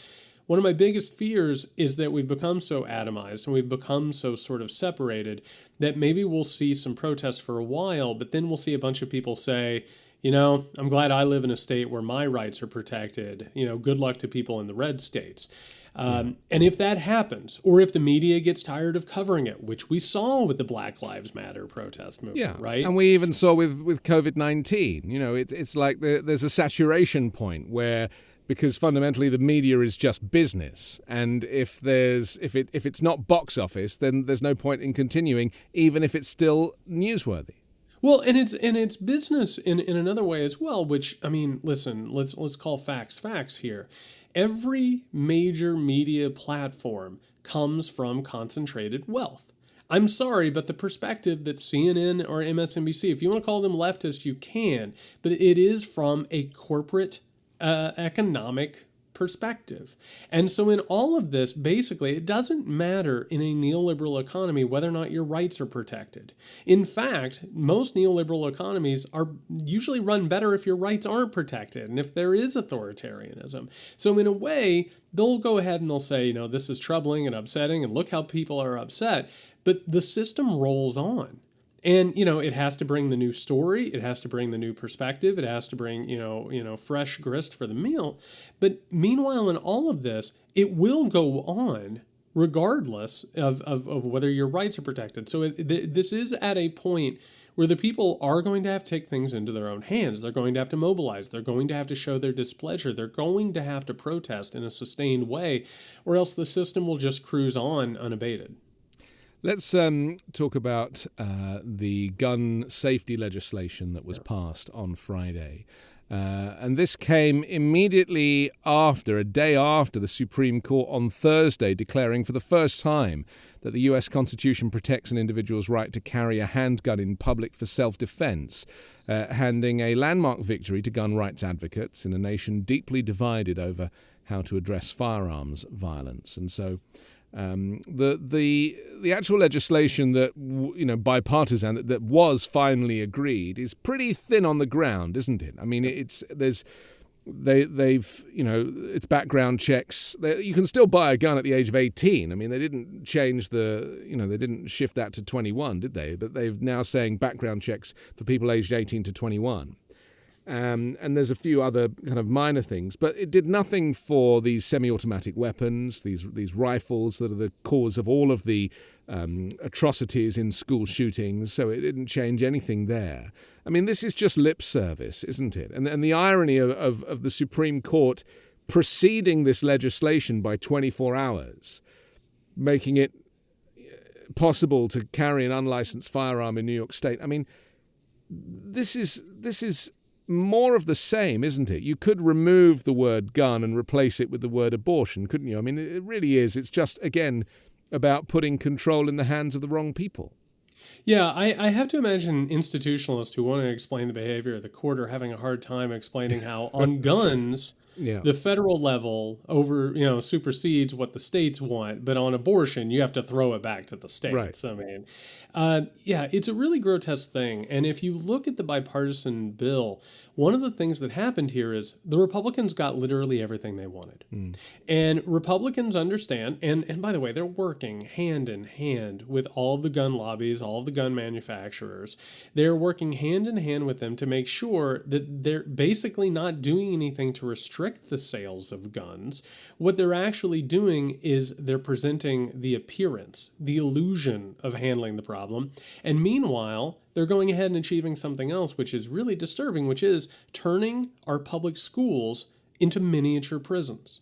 One of my biggest fears is that we've become so atomized and we've become so sort of separated that maybe we'll see some protests for a while, but then we'll see a bunch of people say, I'm glad I live in a state where my rights are protected. Good luck to people in the red states. And if that happens, or if the media gets tired of covering it, which we saw with the Black Lives Matter protest movement, right? And we even saw with COVID-19, it's like there's a saturation point where, because fundamentally the media is just business, and if it's not box office, then there's no point in continuing, even if it's still newsworthy. Well, and it's business in another way as well, which, listen, let's call facts here. Every major media platform comes from concentrated wealth. I'm sorry, but the perspective that CNN or MSNBC, if you want to call them leftist, you can, but it is from a corporate economic perspective. And so in all of this, basically, it doesn't matter in a neoliberal economy whether or not your rights are protected. In fact, most neoliberal economies are usually run better if your rights aren't protected and if there is authoritarianism. So in a way, they'll go ahead and they'll say, this is troubling and upsetting, and look how people are upset. But the system rolls on. And, it has to bring the new story. It has to bring the new perspective. It has to bring, fresh grist for the meal. But meanwhile, in all of this, it will go on regardless of whether your rights are protected. So this is at a point where the people are going to have to take things into their own hands. They're going to have to mobilize. They're going to have to show their displeasure. They're going to have to protest in a sustained way, or else the system will just cruise on unabated. Let's talk about the gun safety legislation that was passed on Friday. And this came immediately after, a day after the Supreme Court on Thursday declaring for the first time that the U.S. Constitution protects an individual's right to carry a handgun in public for self-defense, handing a landmark victory to gun rights advocates in a nation deeply divided over how to address firearms violence. And so the actual legislation that bipartisan that was finally agreed is pretty thin on the ground, isn't it? I mean, it's background checks. You can still buy a gun at the age of 18. I mean, they didn't change they didn't shift that to 21, did they? But they're now saying background checks for people aged 18 to 21. And there's a few other kind of minor things, but it did nothing for these semi-automatic weapons, these rifles that are the cause of all of the atrocities in school shootings. So it didn't change anything there. I mean, this is just lip service, isn't it? And the irony of the Supreme Court preceding this legislation by 24 hours, making it possible to carry an unlicensed firearm in New York State. I mean, this is more of the same, isn't it? You could remove the word gun and replace it with the word abortion, couldn't you? I mean, it really is. It's just, again, about putting control in the hands of the wrong people. Yeah, I have to imagine institutionalists who want to explain the behavior of the court are having a hard time explaining how on guns, the federal level supersedes what the states want, but on abortion, you have to throw it back to the states. Right. I mean, it's a really grotesque thing. And if you look at the bipartisan bill, one of the things that happened here is the Republicans got literally everything they wanted. And Republicans understand, and by the way, they're working hand in hand with all of the gun lobbies, all of the gun manufacturers. They're working hand in hand with them to make sure that they're basically not doing anything to restrict the sales of guns. What they're actually doing is they're presenting the appearance, the illusion of handling the problem. And meanwhile, they're going ahead and achieving something else, which is really disturbing, which is turning our public schools into miniature prisons.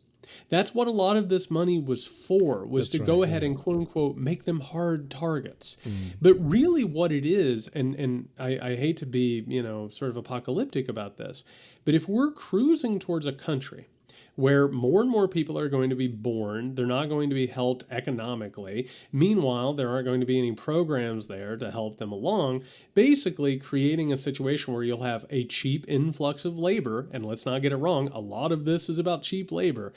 That's what a lot of this money was for, was to go ahead and quote unquote make them hard targets. But really what it is, and I hate to be, sort of apocalyptic about this, but if we're cruising towards a country where more and more people are going to be born, they're not going to be helped economically. Meanwhile, there aren't going to be any programs there to help them along, basically creating a situation where you'll have a cheap influx of labor, and let's not get it wrong, a lot of this is about cheap labor.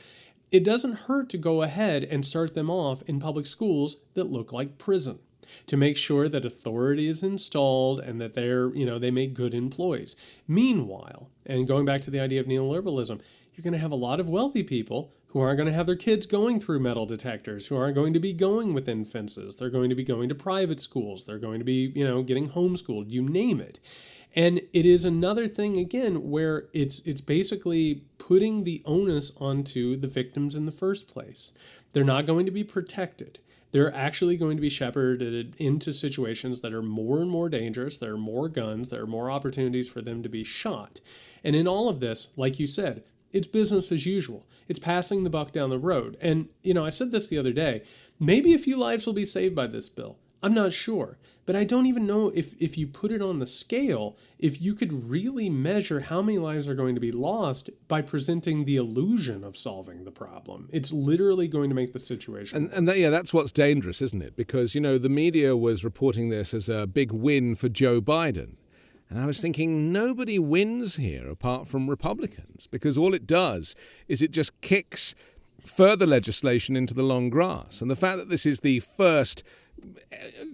It doesn't hurt to go ahead and start them off in public schools that look like prison, to make sure that authority is installed and that they make good employees. Meanwhile, and going back to the idea of neoliberalism, you're going to have a lot of wealthy people who aren't going to have their kids going through metal detectors, who aren't going to be going within fences. They're going to be going to private schools. They're going to be, getting homeschooled, you name it. And it is another thing, again, where it's basically putting the onus onto the victims in the first place. They're not going to be protected. They're actually going to be shepherded into situations that are more and more dangerous. There are more guns. There are more opportunities for them to be shot. And in all of this, like you said, it's business as usual. It's passing the buck down the road. And, I said this the other day, maybe a few lives will be saved by this bill. I'm not sure. But I don't even know if you put it on the scale, if you could really measure how many lives are going to be lost by presenting the illusion of solving the problem. It's literally going to make the situation worse. That's what's dangerous, isn't it? Because, the media was reporting this as a big win for Joe Biden. And I was thinking, nobody wins here apart from Republicans, because all it does is it just kicks further legislation into the long grass. And the fact that this is the first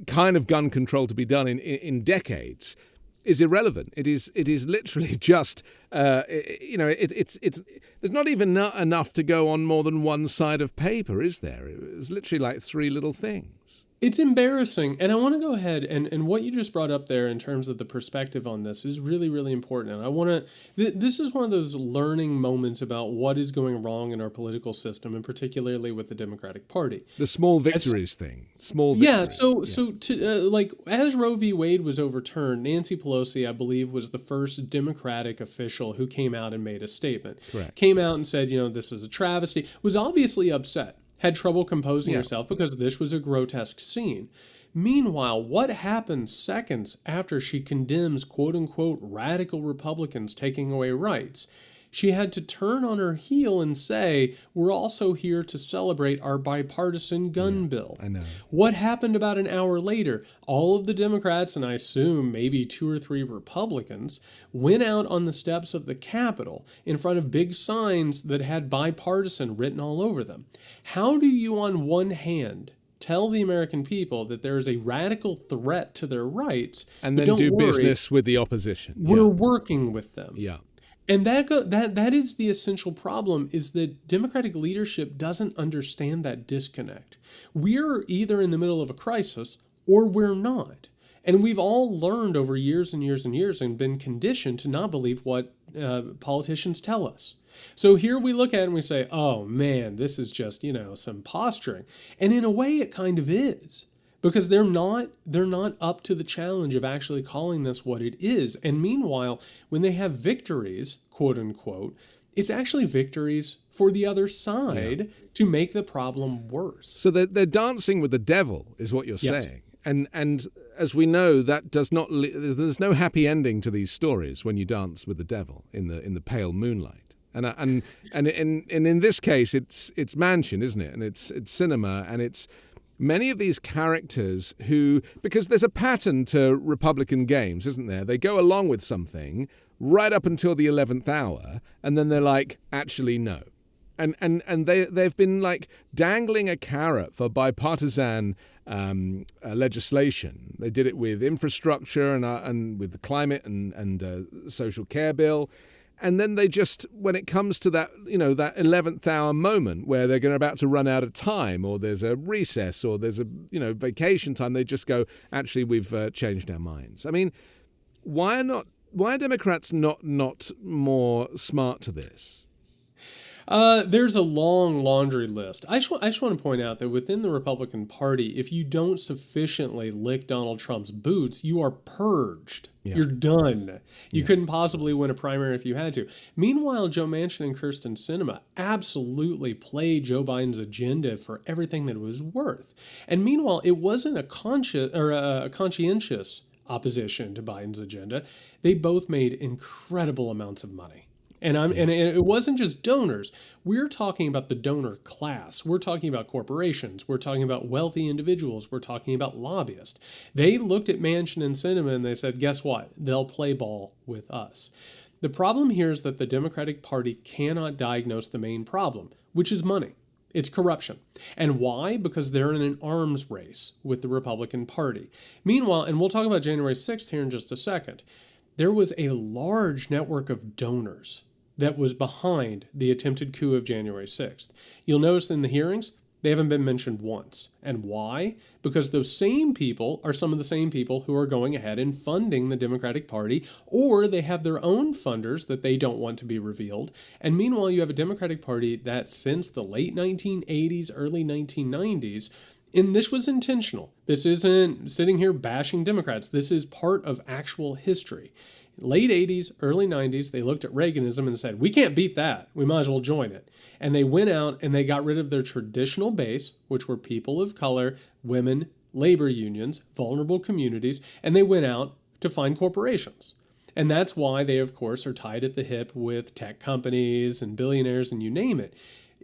kind of gun control to be done in decades is irrelevant. It is literally just it's there's not even enough to go on more than one side of paper, is there? It was literally like three little things. It's embarrassing. And I want to go ahead and what you just brought up there in terms of the perspective on this is really, really important. And I want to, this is one of those learning moments about what is going wrong in our political system, and particularly with the Democratic Party. The small victories thing. Small victories. Yeah. Like as Roe v. Wade was overturned, Nancy Pelosi, I believe, was the first Democratic official who came out and made a statement. Correct. Came out and said, this is a travesty, was obviously upset. Had trouble composing herself because this was a grotesque scene. Meanwhile, what happens seconds after she condemns quote-unquote radical Republicans taking away rights? She had to turn on her heel and say, we're also here to celebrate our bipartisan gun bill. I know. What happened about an hour later? All of the Democrats, and I assume maybe 2 or 3 Republicans, went out on the steps of the Capitol in front of big signs that had bipartisan written all over them. How do you, on one hand, tell the American people that there is a radical threat to their rights, and then do business with the opposition? We're working with them. Yeah. And that is the essential problem, is that Democratic leadership doesn't understand that disconnect. We're either in the middle of a crisis or we're not. And we've all learned over years and years and years and been conditioned to not believe what politicians tell us. So here we look at it and we say, oh man, this is just, some posturing. And in a way it kind of is. Because they're not up to the challenge of actually calling this what it is. And meanwhile, when they have victories, quote unquote, it's actually victories for the other side to make the problem worse. So they're dancing with the devil, is what you're saying. And as we know, that does not. There's no happy ending to these stories when you dance with the devil in the pale moonlight. And in this case, it's Manchin, isn't it? And it's cinema, and it's many of these characters who, because there's a pattern to Republican games, isn't there? They go along with something right up until the 11th hour, and then they're like, actually, no. And they've been like dangling a carrot for bipartisan legislation. They did it with infrastructure and with the climate and social care bill. And then they just, when it comes to that, that 11th hour moment where they're about to run out of time, or there's a recess, or there's a, vacation time, they just go, actually, we've changed our minds. I mean, why are Democrats not more smart to this? There's a long laundry list. I just want to point out that within the Republican Party, if you don't sufficiently lick Donald Trump's boots, you are purged. Yeah. You're done. You couldn't possibly win a primary if you had to. Meanwhile, Joe Manchin and Kyrsten Sinema absolutely played Joe Biden's agenda for everything that it was worth. And meanwhile, it wasn't a conscientious opposition to Biden's agenda. They both made incredible amounts of money. And it wasn't just donors. We're talking about the donor class. We're talking about corporations. We're talking about wealthy individuals. We're talking about lobbyists. They looked at Manchin and Sinema and they said, guess what? They'll play ball with us. The problem here is that the Democratic Party cannot diagnose the main problem, which is money. It's corruption. And why? Because they're in an arms race with the Republican Party. Meanwhile, and we'll talk about January 6th here in just a second, there was a large network of donors that was behind the attempted coup of January 6th. You'll notice in the hearings, they haven't been mentioned once. And why? Because those same people are some of the same people who are going ahead and funding the Democratic Party, or they have their own funders that they don't want to be revealed. And meanwhile, you have a Democratic Party that since the late 1980s, early 1990s, and this was intentional. This isn't sitting here bashing Democrats. This is part of actual history. Late 80s, early 90s, they looked at Reaganism and said, we can't beat that. We might as well join it. And they went out and they got rid of their traditional base, which were people of color, women, labor unions, vulnerable communities, and they went out to find corporations. And that's why they, of course, are tied at the hip with tech companies and billionaires and you name it.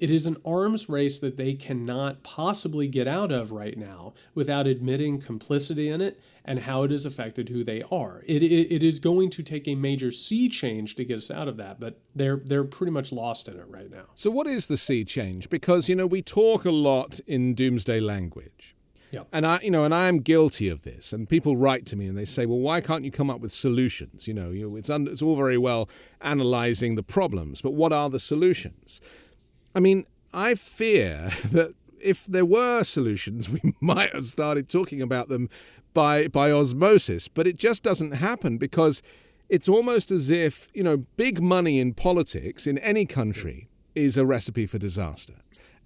It is an arms race that they cannot possibly get out of right now without admitting complicity in it and how it has affected who they are. It is going to take a major sea change to get us out of that, but they're pretty much lost in it right now. So what is the sea change? Because, we talk a lot in doomsday language. Yep. And I am guilty of this. And people write to me and they say, well, why can't you come up with solutions? It's all very well analyzing the problems, but what are the solutions? I mean, I fear that if there were solutions, we might have started talking about them by osmosis, but it just doesn't happen because it's almost as if, big money in politics in any country is a recipe for disaster.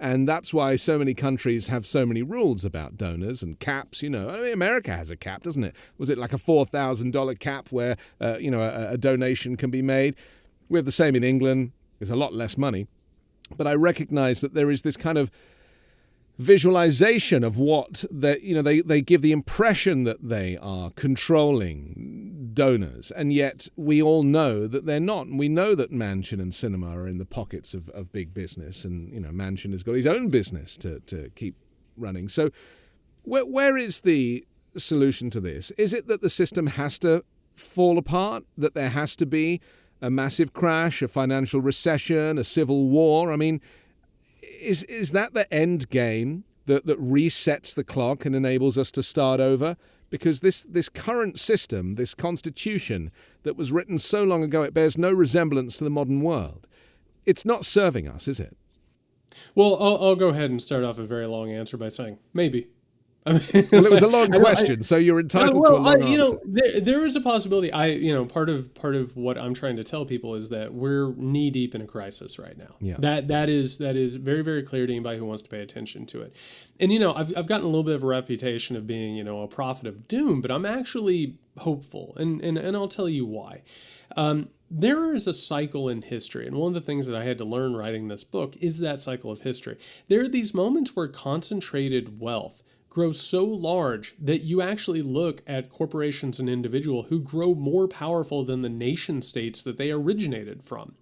And that's why so many countries have so many rules about donors and caps. America has a cap, doesn't it? Was it like a $4,000 cap where, a donation can be made? We have the same in England. There's a lot less money. But I recognize that there is this kind of visualization of what they give the impression that they are controlling donors, and yet we all know that they're not. And we know that Manchin and Sinema are in the pockets of big business, and Manchin has got his own business to keep running. So where is the solution to this? Is it that the system has to fall apart, that there has to be a massive crash, a financial recession, a civil war? I mean, is that the end game that resets the clock and enables us to start over? Because this current system, this constitution that was written so long ago, it bears no resemblance to the modern world. It's not serving us, is it? Well, I'll go ahead and start off a very long answer by saying maybe. Well, it was a long question, so you're entitled to a long answer. There is a possibility. Part of what I'm trying to tell people is that we're knee deep in a crisis right now. Yeah. That is very, very clear to anybody who wants to pay attention to it. And I've gotten a little bit of a reputation of being a prophet of doom, but I'm actually hopeful, and I'll tell you why. There is a cycle in history, and one of the things that I had to learn writing this book is that cycle of history. There are these moments where concentrated wealth grows so large that you actually look at corporations and individuals who grow more powerful than the nation states that they originated from.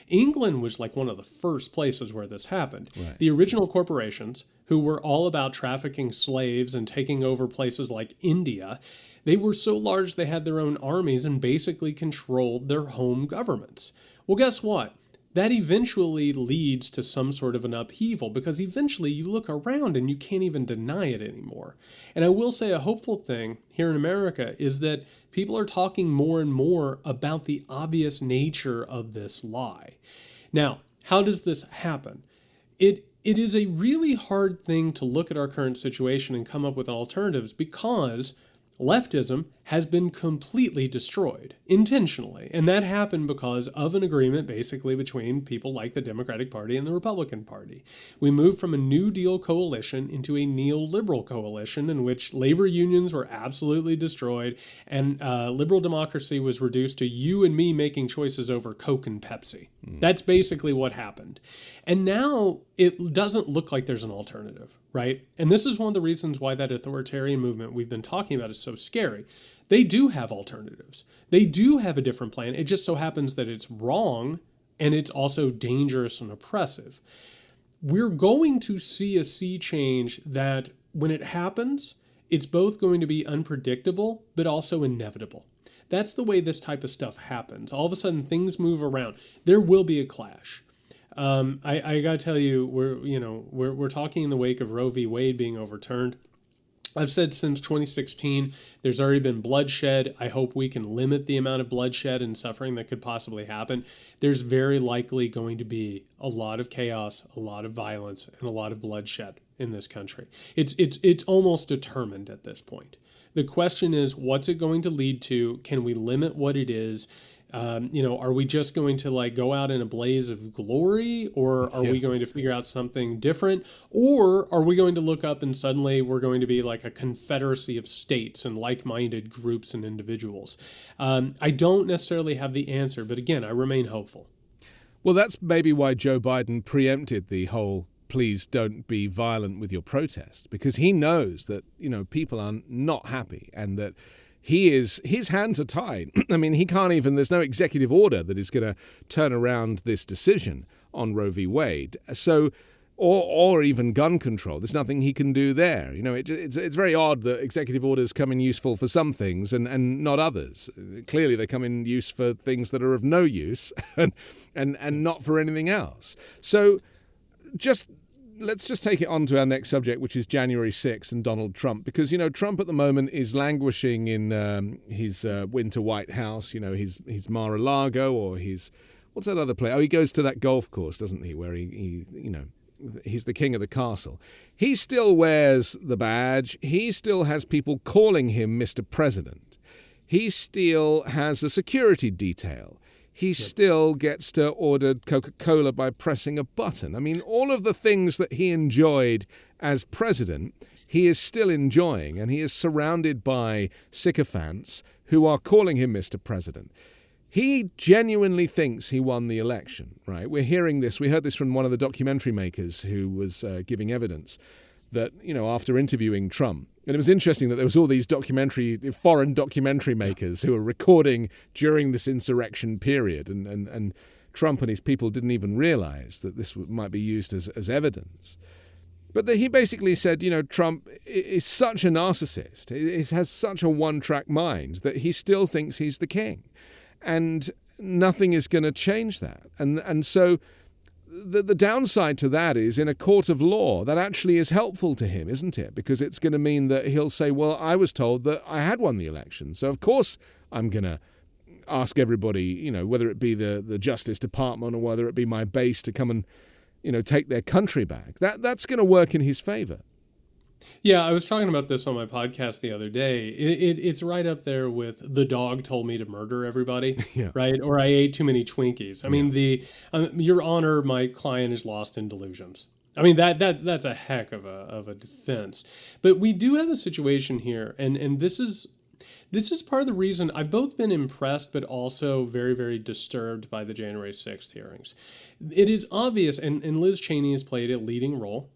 England was like one of the first places where this happened. Right. The original corporations, who were all about trafficking slaves and taking over places like India, they were so large they had their own armies and basically controlled their home governments. Well, guess what? That eventually leads to some sort of an upheaval, because eventually you look around and you can't even deny it anymore. And I will say a hopeful thing here in America is that people are talking more and more about the obvious nature of this lie. Now, how does this happen? It is a really hard thing to look at our current situation and come up with alternatives, because leftism has been completely destroyed intentionally. And that happened because of an agreement basically between people like the Democratic Party and the Republican Party. We moved from a New Deal coalition into a neoliberal coalition in which labor unions were absolutely destroyed, and liberal democracy was reduced to you and me making choices over Coke and Pepsi. That's basically what happened. And now it doesn't look like there's an alternative, right? And this is one of the reasons why that authoritarian movement we've been talking about is so scary. They do have alternatives. They do have a different plan. It just so happens that it's wrong, and it's also dangerous and oppressive. We're going to see a sea change that, when it happens, it's both going to be unpredictable, but also inevitable. That's the way this type of stuff happens. All of a sudden, things move around. There will be a clash. I got to tell you, we're talking in the wake of Roe v. Wade being overturned. I've said since 2016, there's already been bloodshed. I hope we can limit the amount of bloodshed and suffering that could possibly happen. There's very likely going to be a lot of chaos, a lot of violence, and a lot of bloodshed in this country. It's almost determined at this point. The question is, what's it going to lead to? Can we limit what it is? Are we just going to go out in a blaze of glory, or are we going to figure out something different? Or are we going to look up and suddenly we're going to be like a confederacy of states and like-minded groups and individuals? I don't necessarily have the answer, but again, I remain hopeful. Well, that's maybe why Joe Biden preempted the whole please don't be violent with your protest, because he knows that, people are not happy, and that his hands are tied. I mean, he can't even, there's no executive order that is going to turn around this decision on Roe v. Wade. So, or even gun control. There's nothing he can do there. It's very odd that executive orders come in useful for some things and not others. Clearly, they come in use for things that are of no use and not for anything else. So, let's just take it on to our next subject, which is January 6th and Donald Trump, because Trump at the moment is languishing in his winter White House. His Mar-a-Lago or his what's that other place? Oh, he goes to that golf course, doesn't he? Where he he's the king of the castle. He still wears the badge. He still has people calling him Mr. President. He still has a security detail. He still gets to order Coca-Cola by pressing a button. I mean, all of the things that he enjoyed as president, he is still enjoying, and he is surrounded by sycophants who are calling him Mr. President. He genuinely thinks he won the election, right? We're hearing this. We heard this from one of the documentary makers who was giving evidence that, after interviewing Trump, and it was interesting that there was all these foreign documentary makers who were recording during this insurrection period, and Trump and his people didn't even realize that this might be used as evidence. But he basically said, Trump is such a narcissist, he has such a one-track mind that he still thinks he's the king. And nothing is going to change that. And so the downside to that is, in a court of law, that actually is helpful to him, isn't it? Because it's going to mean that he'll say, well, I was told that I had won the election, so of course I'm going to ask everybody, whether it be the Justice Department or whether it be my base, to come and, take their country back. That's going to work in his favor. Yeah, I was talking about this on my podcast the other day. It's right up there with the dog told me to murder everybody, Yeah. right? Or I ate too many Twinkies. I mean, Your Honor, my client is lost in delusions. I mean, that's a heck of a defense. But we do have a situation here, and this is part of the reason I've both been impressed but also very, very disturbed by the January 6th hearings. It is obvious, and Liz Cheney has played a leading role.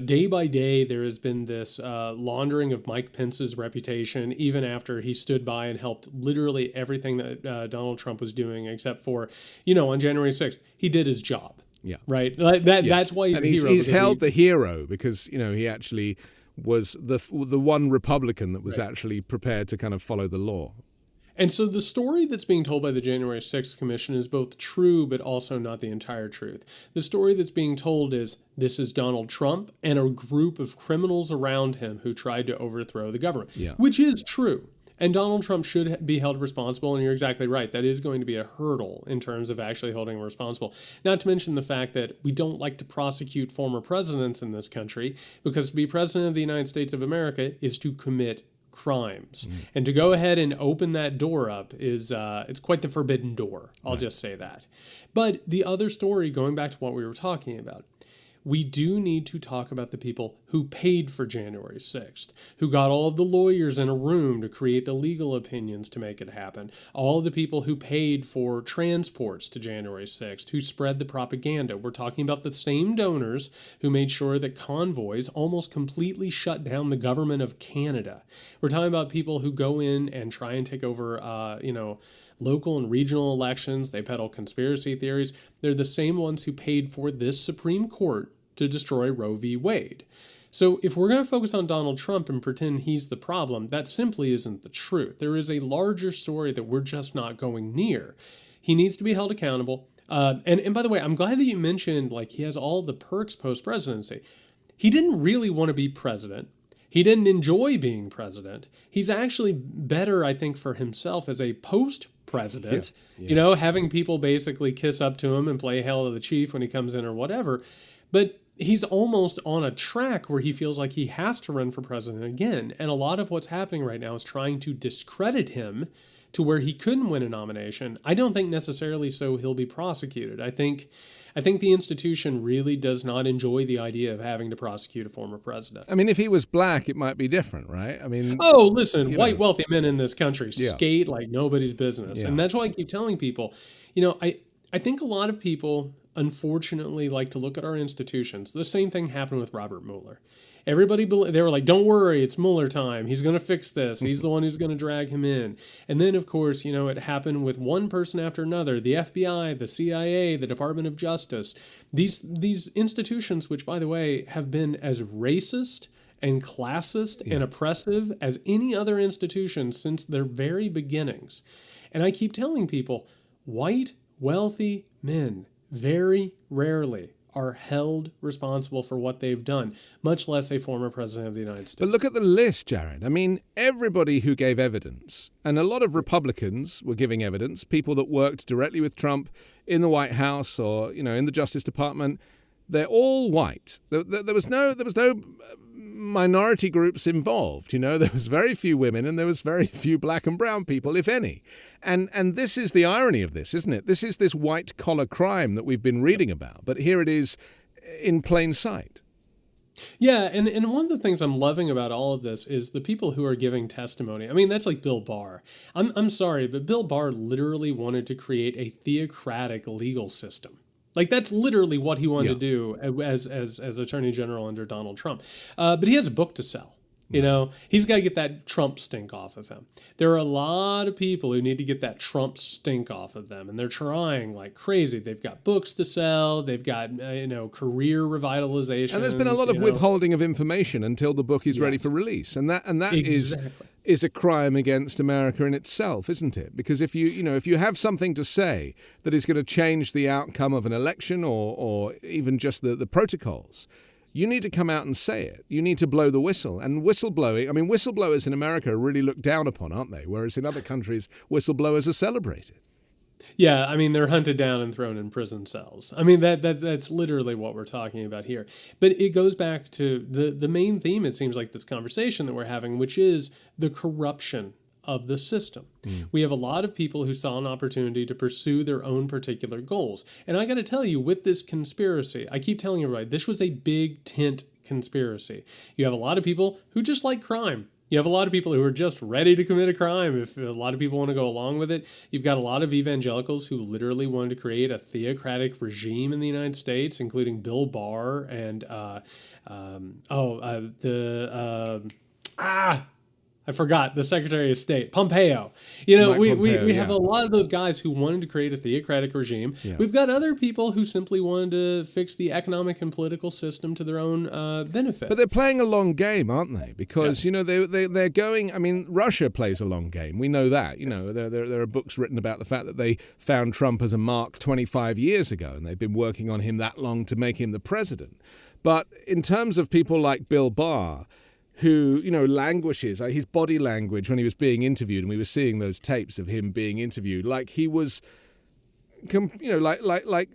Day by day, there has been this laundering of Mike Pence's reputation, even after he stood by and helped literally everything that Donald Trump was doing, except for, on January 6th, he did his job. Yeah. Right? That's why he's held the hero because, he actually was the one Republican that was actually prepared to kind of follow the law. And so the story that's being told by the January 6th Commission is both true, but also not the entire truth. The story that's being told is this is Donald Trump and a group of criminals around him who tried to overthrow the government, which is true. And Donald Trump should be held responsible, and you're exactly right. That is going to be a hurdle in terms of actually holding him responsible. Not to mention the fact that we don't like to prosecute former presidents in this country, because to be president of the United States of America is to commit crimes. And to go ahead and open that door up is it's quite the forbidden door. I'll just say that. But the other story, going back to what we were talking about, we do need to talk about the people who paid for January 6th, who got all of the lawyers in a room to create the legal opinions to make it happen, all of the people who paid for transports to January 6th, who spread the propaganda. We're talking about the same donors who made sure that convoys almost completely shut down the government of Canada. We're talking about people who go in and try and take over, local and regional elections. They peddle conspiracy theories. They're the same ones who paid for this Supreme Court to destroy Roe v. Wade. So if we're going to focus on Donald Trump and pretend he's the problem, that simply isn't the truth. There is a larger story that we're just not going near. He needs to be held accountable. And by the way, I'm glad that you mentioned he has all the perks post-presidency. He didn't really want to be president. He didn't enjoy being president. He's actually better, I think, for himself as a post-president, having people basically kiss up to him and play Hail to the Chief when he comes in or whatever. But he's almost on a track where he feels like he has to run for president again. And a lot of what's happening right now is trying to discredit him to where he couldn't win a nomination. I don't think necessarily so he'll be prosecuted. I think the institution really does not enjoy the idea of having to prosecute a former president. I mean, if he was black, it might be different, right? I mean, white wealthy men in this country skate like nobody's business. And that's why I keep telling people, I think a lot of people, unfortunately, like to look at our institutions. The same thing happened with Robert Mueller. Everybody, they were like, don't worry, it's Mueller time. He's going to fix this. He's the one who's going to drag him in. And then, of course, it happened with one person after another, the FBI, the CIA, the Department of Justice, these institutions, which, by the way, have been as racist and classist and oppressive as any other institution since their very beginnings. And I keep telling people, white, wealthy men very rarely are held responsible for what they've done, much less a former president of the United States. But look at the list, Jared. I mean, everybody who gave evidence, and a lot of Republicans were giving evidence, people that worked directly with Trump in the White House or, in the Justice Department, they're all white. There was no minority groups involved. There was very few women and there was very few black and brown people, if any. And this is the irony of this, isn't it? This is this white collar crime that we've been reading about, but here it is in plain sight. Yeah, and one of the things I'm loving about all of this is the people who are giving testimony. I mean, that's like Bill Barr. I'm sorry, but Bill Barr literally wanted to create a theocratic legal system. Like, that's literally what he wanted to do as Attorney General under Donald Trump. But he has a book to sell. He's got to get that Trump stink off of him. There are a lot of people who need to get that Trump stink off of them, and they're trying like crazy. They've got books to sell. They've got, career revitalization. And there's been a lot of withholding of information until the book is ready for release. And that exactly. is a crime against America in itself, isn't it? Because if you have something to say that is going to change the outcome of an election or even just the protocols, you need to come out and say it. You need to blow the whistle. And whistleblowers in America are really looked down upon, aren't they? Whereas in other countries, whistleblowers are celebrated. Yeah, I mean, they're hunted down and thrown in prison cells. I mean, that's literally what we're talking about here. But it goes back to the main theme, it seems like, this conversation that we're having, which is the corruption of the system. We have a lot of people who saw an opportunity to pursue their own particular goals. And I got to tell you, with this conspiracy, I keep telling everybody, this was a big tent conspiracy. You have a lot of people who just like crime. You have a lot of people who are just ready to commit a crime if a lot of people want to go along with it. You've got a lot of evangelicals who literally wanted to create a theocratic regime in the United States, including Bill Barr and I forgot, the Secretary of State, Pompeo. We have a lot of those guys who wanted to create a theocratic regime. Yeah. We've got other people who simply wanted to fix the economic and political system to their own benefit. But they're playing a long game, aren't they? Because, they're going, I mean, Russia plays a long game. We know that. There are books written about the fact that they found Trump as a mark 25 years ago, and they've been working on him that long to make him the president. But in terms of people like Bill Barr, who, languishes, his body language when he was being interviewed, and we were seeing those tapes of him being interviewed, like he was, like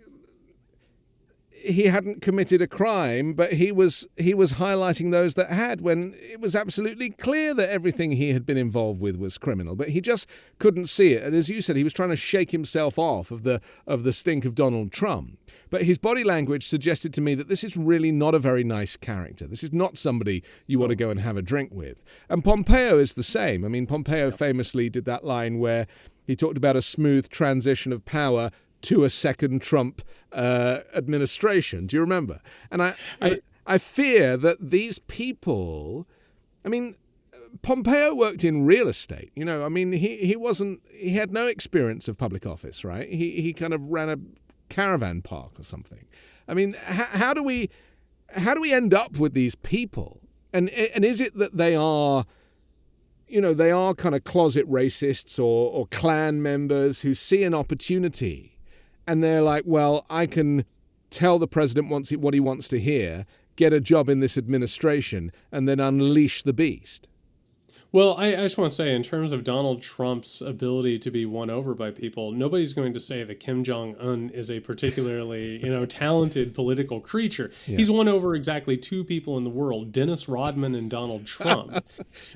he hadn't committed a crime, but he was highlighting those that had, when it was absolutely clear that everything he had been involved with was criminal, but he just couldn't see it. And as you said, he was trying to shake himself off of the stink of Donald Trump. But his body language suggested to me that this is really not a very nice character. This is not somebody you want to go and have a drink with. And Pompeo is the same. I mean, Pompeo famously did that line where he talked about a smooth transition of power to a second Trump administration. Do you remember? And I fear that these people, I mean, Pompeo worked in real estate. He had no experience of public office, right? He kind of ran a caravan park or something. I mean, how do we end up with these people? And is it that they are, they are kind of closet racists or Klan members who see an opportunity and they're like, well, I can tell the president what he wants to hear, get a job in this administration, and then unleash the beast? Well, I just want to say, in terms of Donald Trump's ability to be won over by people, nobody's going to say that Kim Jong-un is a particularly, talented political creature. Yeah. He's won over exactly two people in the world, Dennis Rodman and Donald Trump.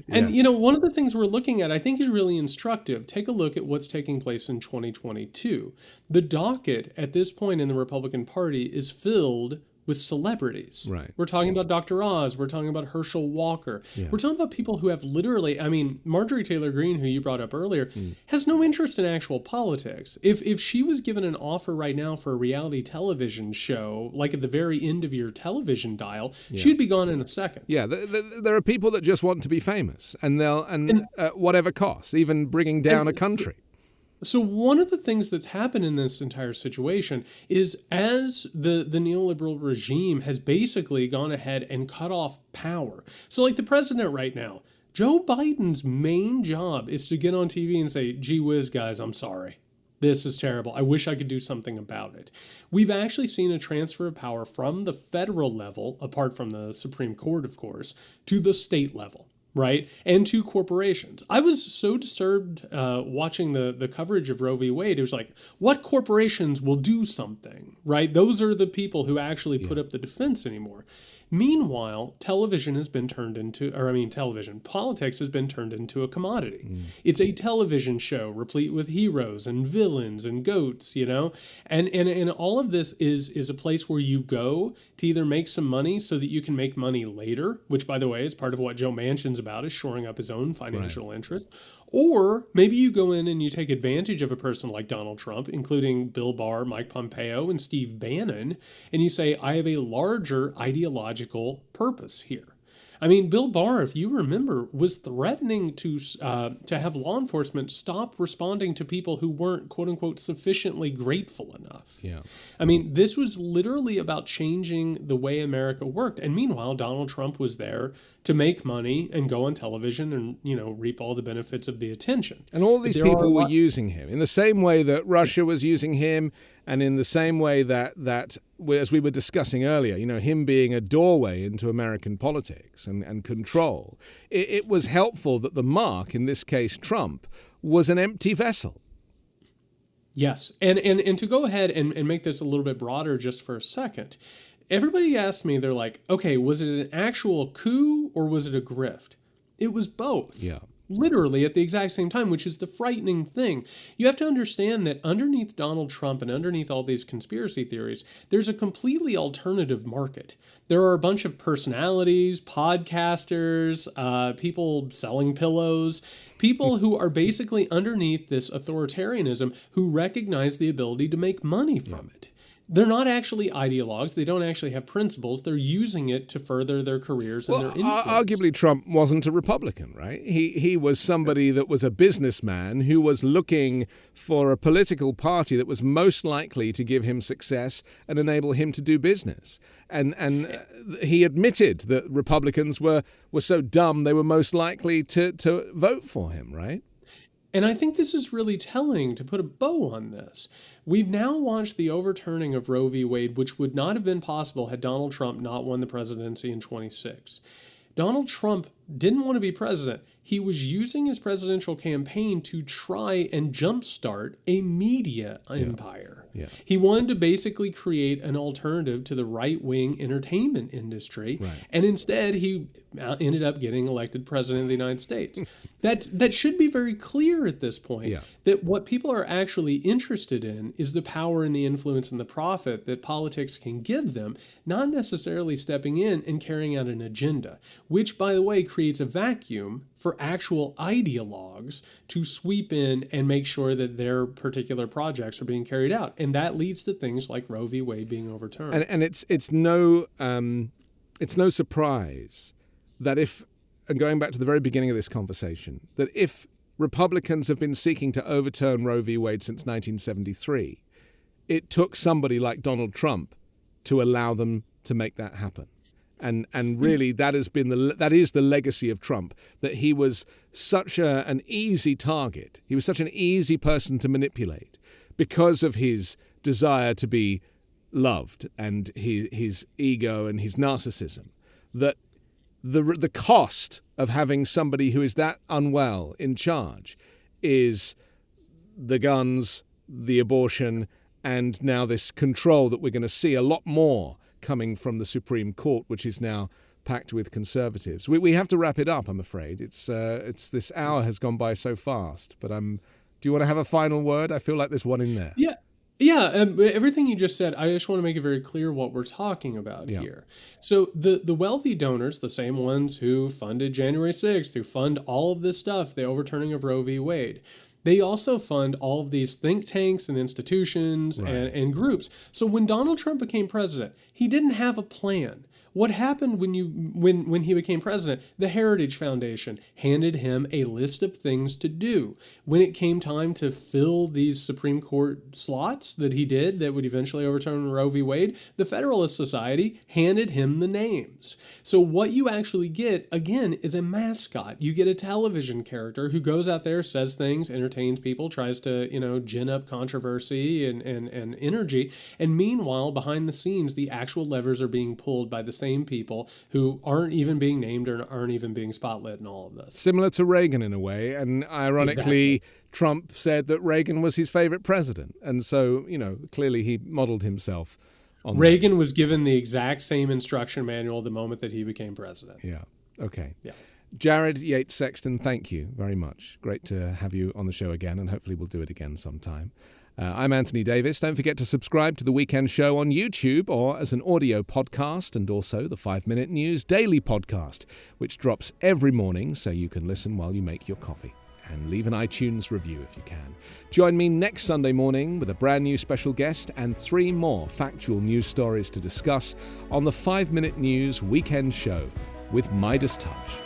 And, one of the things we're looking at, I think, is really instructive. Take a look at what's taking place in 2022. The docket at this point in the Republican Party is filled with celebrities. Right. We're talking about Dr. Oz. We're talking about Herschel Walker. Yeah. We're talking about people who have literally, I mean, Marjorie Taylor Greene, who you brought up earlier, has no interest in actual politics. If she was given an offer right now for a reality television show, like at the very end of your television dial, she'd be gone in a second. Yeah, there are people that just want to be famous, and they'll whatever costs, even bringing down a country. So one of the things that's happened in this entire situation is as the neoliberal regime has basically gone ahead and cut off power. So like the president right now, Joe Biden's main job is to get on TV and say, gee whiz, guys, I'm sorry. This is terrible. I wish I could do something about it. We've actually seen a transfer of power from the federal level, apart from the Supreme Court, of course, to the state level. Right? And to corporations. I was so disturbed watching the coverage of Roe v. Wade. It was like, what corporations will do something, right? Those are the people who actually put up the defense anymore. Meanwhile, television has been turned into, politics has been turned into a commodity. It's a television show replete with heroes and villains and goats, you know? And all of this is a place where you go to either make some money so that you can make money later, which, by the way, is part of what Joe Manchin's about, is shoring up his own financial interest. Or maybe you go in and you take advantage of a person like Donald Trump, including Bill Barr, Mike Pompeo, and Steve Bannon, and you say, I have a larger ideological purpose here. I mean, Bill Barr, if you remember, was threatening to have law enforcement stop responding to people who weren't, quote unquote, sufficiently grateful enough. Yeah. I mean, this was literally about changing the way America worked. And meanwhile, Donald Trump was there to make money and go on television and, you know, reap all the benefits of the attention. And all these people were using him in the same way that Russia was using him, and in the same way that as we were discussing earlier, you know, him being a doorway into American politics and control. It was helpful that the mark, in this case Trump, was an empty vessel. Yes. And to go ahead and make this a little bit broader just for a second, everybody asked me, they're like, okay, was it an actual coup or was it a grift? It was both. Yeah. Literally at the exact same time, which is the frightening thing. You have to understand that underneath Donald Trump and underneath all these conspiracy theories, there's a completely alternative market. There are a bunch of personalities, podcasters, people selling pillows, people who are basically underneath this authoritarianism who recognize the ability to make money from it. They're not actually ideologues. They don't actually have principles. They're using it to further their careers and their influence. Arguably, Trump wasn't a Republican, right? He was somebody that was a businessman who was looking for a political party that was most likely to give him success and enable him to do business. And he admitted that Republicans were so dumb they were most likely to vote for him, right? And I think this is really telling to put a bow on this. We've now watched the overturning of Roe v. Wade, which would not have been possible had Donald Trump not won the presidency in 26. Donald Trump didn't want to be president. He was using his presidential campaign to try and jumpstart a media empire. Yeah. He wanted to basically create an alternative to the right-wing entertainment industry, and instead he ended up getting elected president of the United States. That should be very clear at this point, that what people are actually interested in is the power and the influence and the profit that politics can give them, not necessarily stepping in and carrying out an agenda, which, by the way, creates a vacuum for actual ideologues to sweep in and make sure that their particular projects are being carried out. And that leads to things like Roe v. Wade being overturned. And it's no surprise that if, and going back to the very beginning of this conversation, that if Republicans have been seeking to overturn Roe v. Wade since 1973, it took somebody like Donald Trump to allow them to make that happen. And really, that is the legacy of Trump, that he was such an easy target. He was such an easy person to manipulate because of his desire to be loved and his ego and his narcissism, that the cost of having somebody who is that unwell in charge is the guns, the abortion, and now this control that we're going to see a lot more coming from the Supreme Court, which is now packed with conservatives. We have to wrap it up, I'm afraid. It's this hour has gone by so fast. But do you want to have a final word? I feel like there's one in there. Yeah, everything you just said, I just want to make it very clear what we're talking about here. So the wealthy donors, the same ones who funded January 6th, who fund all of this stuff, the overturning of Roe v. Wade, they also fund all of these think tanks and institutions and groups. So when Donald Trump became president, he didn't have a plan. What happened when he became president? The Heritage Foundation handed him a list of things to do. When it came time to fill these Supreme Court slots that he did that would eventually overturn Roe v. Wade, the Federalist Society handed him the names. So what you actually get, again, is a mascot. You get a television character who goes out there, says things, entertains people, tries to, gin up controversy and energy. And meanwhile, behind the scenes, the actual levers are being pulled by the same people who aren't even being named or aren't even being spotlit in all of this. Similar to Reagan in a way, and ironically, exactly. Trump said that Reagan was his favorite president, and so, clearly he modeled himself on Reagan was given the exact same instruction manual the moment that he became president. Yeah, okay. Yeah. Jared Yates Sexton, thank you very much. Great to have you on the show again, and hopefully we'll do it again sometime. I'm Anthony Davis. Don't forget to subscribe to The Weekend Show on YouTube or as an audio podcast, and also the 5-Minute News Daily Podcast, which drops every morning so you can listen while you make your coffee. And leave an iTunes review if you can. Join me next Sunday morning with a brand new special guest and 3 more factual news stories to discuss on the 5-Minute News Weekend Show with Midas Touch.